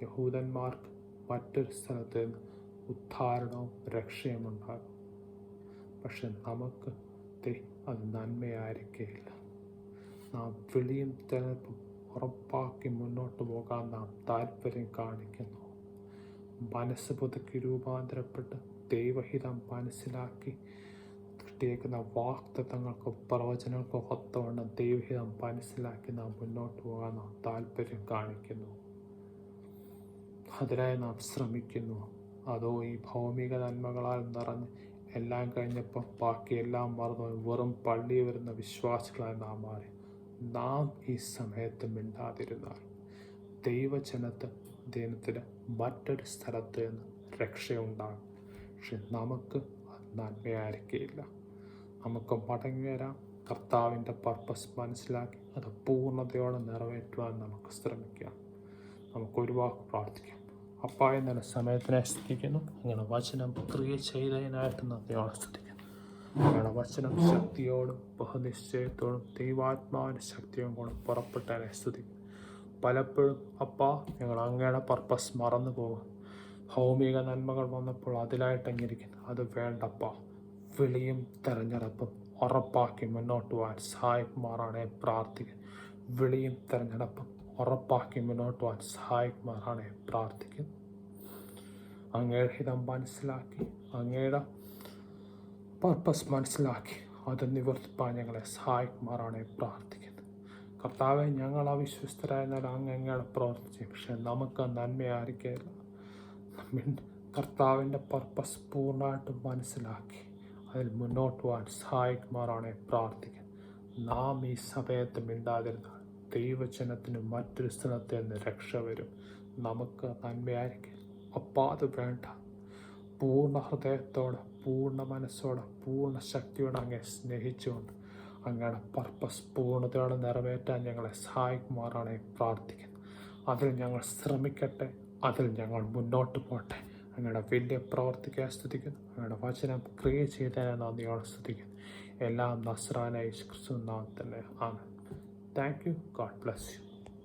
യഹൂദന്മാർക്ക് മറ്റൊരു സ്ഥലത്ത് നിന്ന് ഉദ്ധാരണവും രക്ഷയും ഉണ്ടാകും. പക്ഷെ നമുക്ക് അത് നന്മയായിരിക്കില്ല. നാം വിളിയും തിരഞ്ഞെടുപ്പും ഉറപ്പാക്കി മുന്നോട്ട് പോകാൻ നാം താല്പര്യം കാണിക്കുന്നു. മനസ്സ് പുതുക്കി രൂപാന്തരപ്പെട്ട് ദൈവഹിതം മനസ്സിലാക്കി കിട്ടിയേക്കുന്ന വാഗ്ദത്തങ്ങൾക്കും പ്രവചനങ്ങൾക്കും ഒത്തവണ്ണം ദൈവഹിതം മനസ്സിലാക്കി നാം മുന്നോട്ട് പോകാൻ നാം താല്പര്യം കാണിക്കുന്നു. അതിനായി നാം ശ്രമിക്കുന്നു. അതോ ഈ ഭൗമിക നന്മകളാൽ നിറഞ്ഞ് എല്ലാം കഴിഞ്ഞപ്പോൾ ബാക്കിയെല്ലാം മറന്നു വെറും പള്ളി വരുന്ന വിശ്വാസികളായി നാം മാറി. നാം ഈ സമയത്ത് മിണ്ടാതിരുന്നാൽ ദൈവജനത്തിന് മറ്റൊരു സ്ഥലത്ത് നിന്ന് രക്ഷയുണ്ടാകും. പക്ഷെ നമുക്ക് അത് നന്മയായിരിക്കില്ല. നമുക്ക് മടങ്ങി വരാം, കർത്താവിൻ്റെ പർപ്പസ് മനസ്സിലാക്കി അത് പൂർണ്ണതയോടെ നിറവേറ്റുവാൻ നമുക്ക് ശ്രമിക്കാം. നമുക്കൊരു വാക്ക് പ്രാർത്ഥിക്കാം. അപ്പായ നല്ല സമയത്തിനെ സ്തുതിക്കുന്നു. അങ്ങനെ വചനം ക്രിയ ചെയ്തതിനായിട്ട് നന്ദിയോടെ സ്തുതിക്കുന്നു. അങ്ങനെ വചനം ശക്തിയോടും ബഹുനിശ്ചയത്തോടും ദൈവാത്മാവിൻ്റെ ശക്തിയും കൂടെ പുറപ്പെട്ടതിനെ സ്തുതിക്കുന്നു. പലപ്പോഴും അപ്പാ ഞങ്ങൾ അങ്ങയുടെ പർപ്പസ് മറന്നു പോകും. ഭൗമിക നന്മകൾ വന്നപ്പോൾ അതിലായിട്ടങ്ങിരിക്കുന്നു. അത് വേണ്ടപ്പ. വിളിയും തെരഞ്ഞെടുപ്പും ഉറപ്പാക്കി മുന്നോട്ട് പോകാൻ സഹായിക്കുമാറാണ് പ്രാർത്ഥിക്കുന്നു. വിളിയും തെരഞ്ഞെടുപ്പും ഉറപ്പാക്കി മുന്നോട്ട് പോകാൻ സഹായിക്കുമാറാണ് പ്രാർത്ഥിക്കുന്നു. അങ്ങയുടെ ഹിതം മനസ്സിലാക്കി, അങ്ങയുടെ പർപ്പസ് മനസ്സിലാക്കി അത് നിവർത്തിപ്പാൻ ഞങ്ങളെ സഹായിക്കുമാറാണ് പ്രാർത്ഥിക്കുന്നത്. കർത്താവെ, ഞങ്ങൾ അവിശ്വസ്തരായെന്നാൽ അങ്ങയുടെ പ്രവർത്തിച്ചു. പക്ഷെ നമുക്ക് നന്മയായിരിക്കില്ല. കർത്താവിൻ്റെ പർപ്പസ് പൂർണ്ണമായിട്ടും മനസ്സിലാക്കി അതിൽ മുന്നോട്ട് പോകാൻ സഹായിക്കുമാറാണ് പ്രാർത്ഥിക്കുന്നത്. നാം ഈ സമയത്ത് മിണ്ടാതിരുന്നാൽ ദൈവജനത്തിന് മറ്റൊരു സ്ഥലത്ത് നിന്ന് രക്ഷ വരും. നമുക്ക് നന്മയായിരിക്കും. അപ്പം അത് വേണ്ട. പൂർണ്ണ ഹൃദയത്തോടെ, പൂർണ്ണ മനസ്സോടെ, പൂർണ്ണ ശക്തിയോടെ അങ്ങേ സ്നേഹിച്ചുകൊണ്ട് അങ്ങയുടെ പർപ്പസ് പൂർണ്ണതയോടെ നിറവേറ്റാൻ ഞങ്ങളെ സഹായിക്കുമാറാണ് പ്രാർത്ഥിക്കുന്നത്. അതിൽ ഞങ്ങൾ ശ്രമിക്കട്ടെ, അതിൽ ഞങ്ങൾ മുന്നോട്ട് പോട്ടെ. അങ്ങയുടെ വലിയ പ്രവർത്തിക്കാൻ സ്തുതിക്കുന്നു. അങ്ങയുടെ വചനം ക്രിയ ചെയ്തതിനെ നന്ദിയോടെ സ്തുതിക്കുന്നു. എല്ലാം നസ്രാനായ യേശു ക്രിസ്തു നാമത്തിൽ തന്നെ. ആമേൻ. Thank you. God bless U.